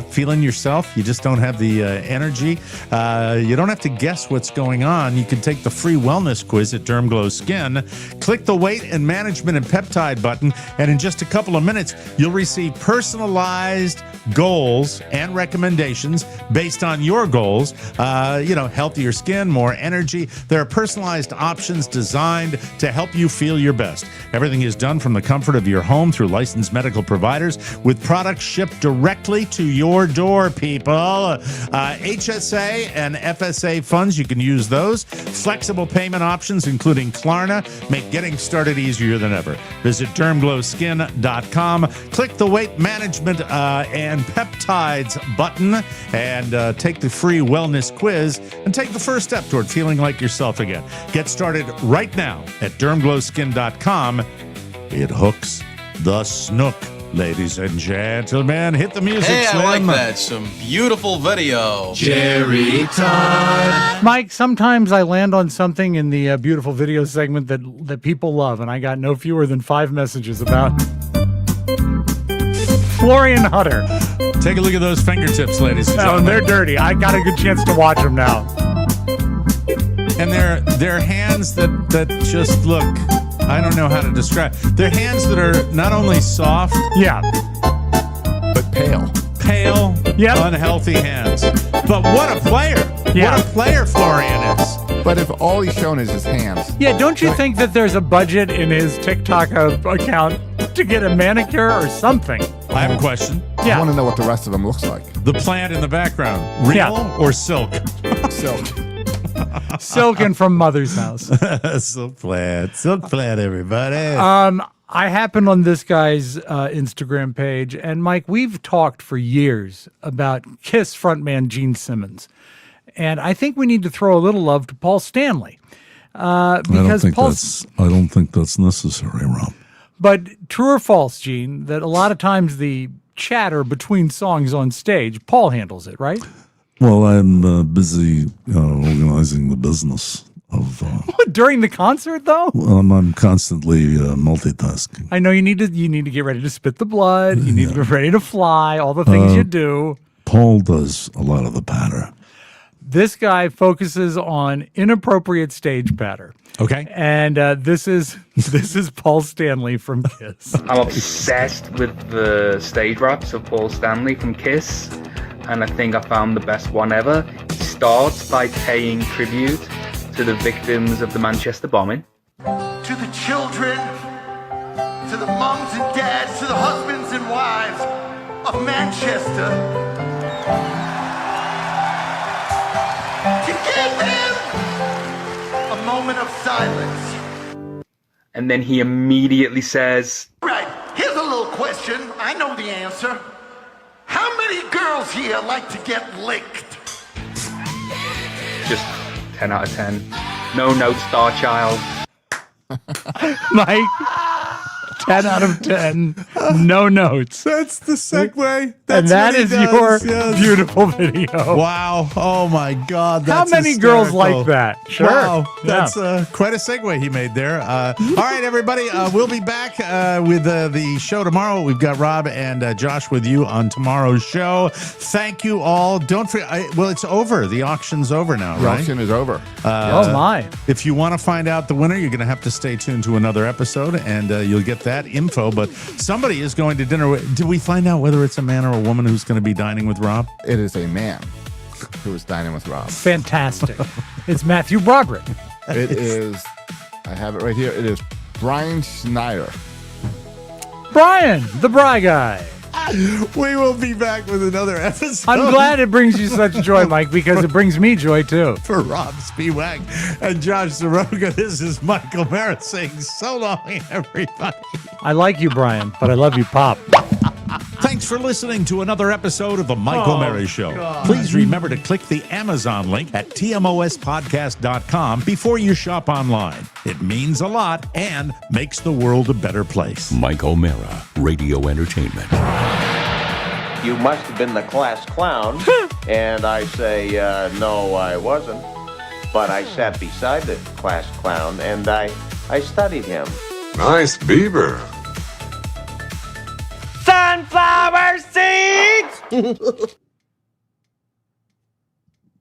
feeling yourself. You just don't have the energy. You don't have to guess what's going on. You can take the free wellness quiz at Derm Glow Skin. Click the weight and management and peptide button, and in just a couple of minutes, you'll receive personalized goals and recommendations based on your goals. Healthier skin, more energy. There are personalized options designed to help you feel your best. Everything is done from the comfort of your home through licensed medical providers, with products shipped directly to your door, people. HSA and FSA funds, you can use those. Flexible payment options, including Klarna, make getting started easier than ever. Visit dermglowskin.com. Click the weight management and peptides button, and take the free wellness quiz and take the first step toward feeling like yourself again. Get started right now at dermglowskin.com. It hooks the snook. Ladies and gentlemen, hit the music, Hey, Slim. I like that. Some beautiful video. Jerry time. Mike, sometimes I land on something in the beautiful video segment that people love, and I got no fewer than 5 messages about Florian Hutter. Take a look at those fingertips, ladies and Oh, gentlemen. and they're dirty. I got a good chance to watch them now. And they're hands that just look, I don't know how to describe. They're hands that are not only soft, yeah, but pale. Pale, unhealthy hands. But what a player. Yeah. What a player Florian is. But if all he's shown is his hands. Yeah, don't you think that there's a budget in his TikTok account to get a manicure or something? I have a question. I want to know what the rest of them looks like. The plant in the background, real or silk? Silk. Silken from Mother's House. Silk plant, everybody. I happened on this guy's Instagram page, and Mike, we've talked for years about Kiss frontman Gene Simmons, and I think we need to throw a little love to Paul Stanley because I don't think that's necessary, Rob. But true or false, Gene, that a lot of times the chatter between songs on stage, Paul handles it, right? Well, I'm busy organizing the business of. During the concert, though, I'm constantly multitasking. I know you need to get ready to spit the blood. You need to get ready to fly. All the things you do. Paul does a lot of the patter. This guy focuses on inappropriate stage patter. Okay. And this is Paul Stanley from Kiss. I'm obsessed with the stage raps of Paul Stanley from Kiss, and I think I found the best one ever. It starts by paying tribute to the victims of the Manchester bombing. To the children, to the moms and dads, to the husbands and wives of Manchester. To give them a moment of silence. And then he immediately says, Right, here's a little question. I know the answer. How many girls here like to get licked? just 10 out of 10. No note, Star Child. Mike, 10 out of 10. No notes. That's the segue. And that is your beautiful video. Wow. Oh, my God. How That's many girls hysterical. like that? Sure. Wow. Yeah. That's quite a segue he made there. All right, everybody. We'll be back with the show tomorrow. We've got Rob and Josh with you on tomorrow's show. Thank you all. Don't forget. Well, it's over. The auction's over now, The right? auction is over. Oh, my. If you want to find out the winner, you're going to have to stay tuned to another episode, and you'll get that info. But somebody is going to dinner with. Did we find out whether it's a man or a woman who's going to be dining with Rob? It is a man who is dining with Rob. Fantastic. It's Matthew Broderick. It is, I have it right here. It is Brian Schneider. Brian, the Bry guy. We will be back with another episode. I'm glad it brings you such joy, Mike, because it brings me joy, too. For Rob Spiewak and Josh Soroka, this is Michael Mara saying so long, everybody. I like you, Brian, but I love you, Pop. Thanks for listening to another episode of The Mike O'Mara Show. God. Please remember to click the Amazon link at tmospodcast.com before you shop online. It means a lot and makes the world a better place. Mike O'Mara, Radio Entertainment. You must have been the class clown. And I say, no, I wasn't. But I sat beside the class clown and I studied him. Nice beaver. Sunflower seeds!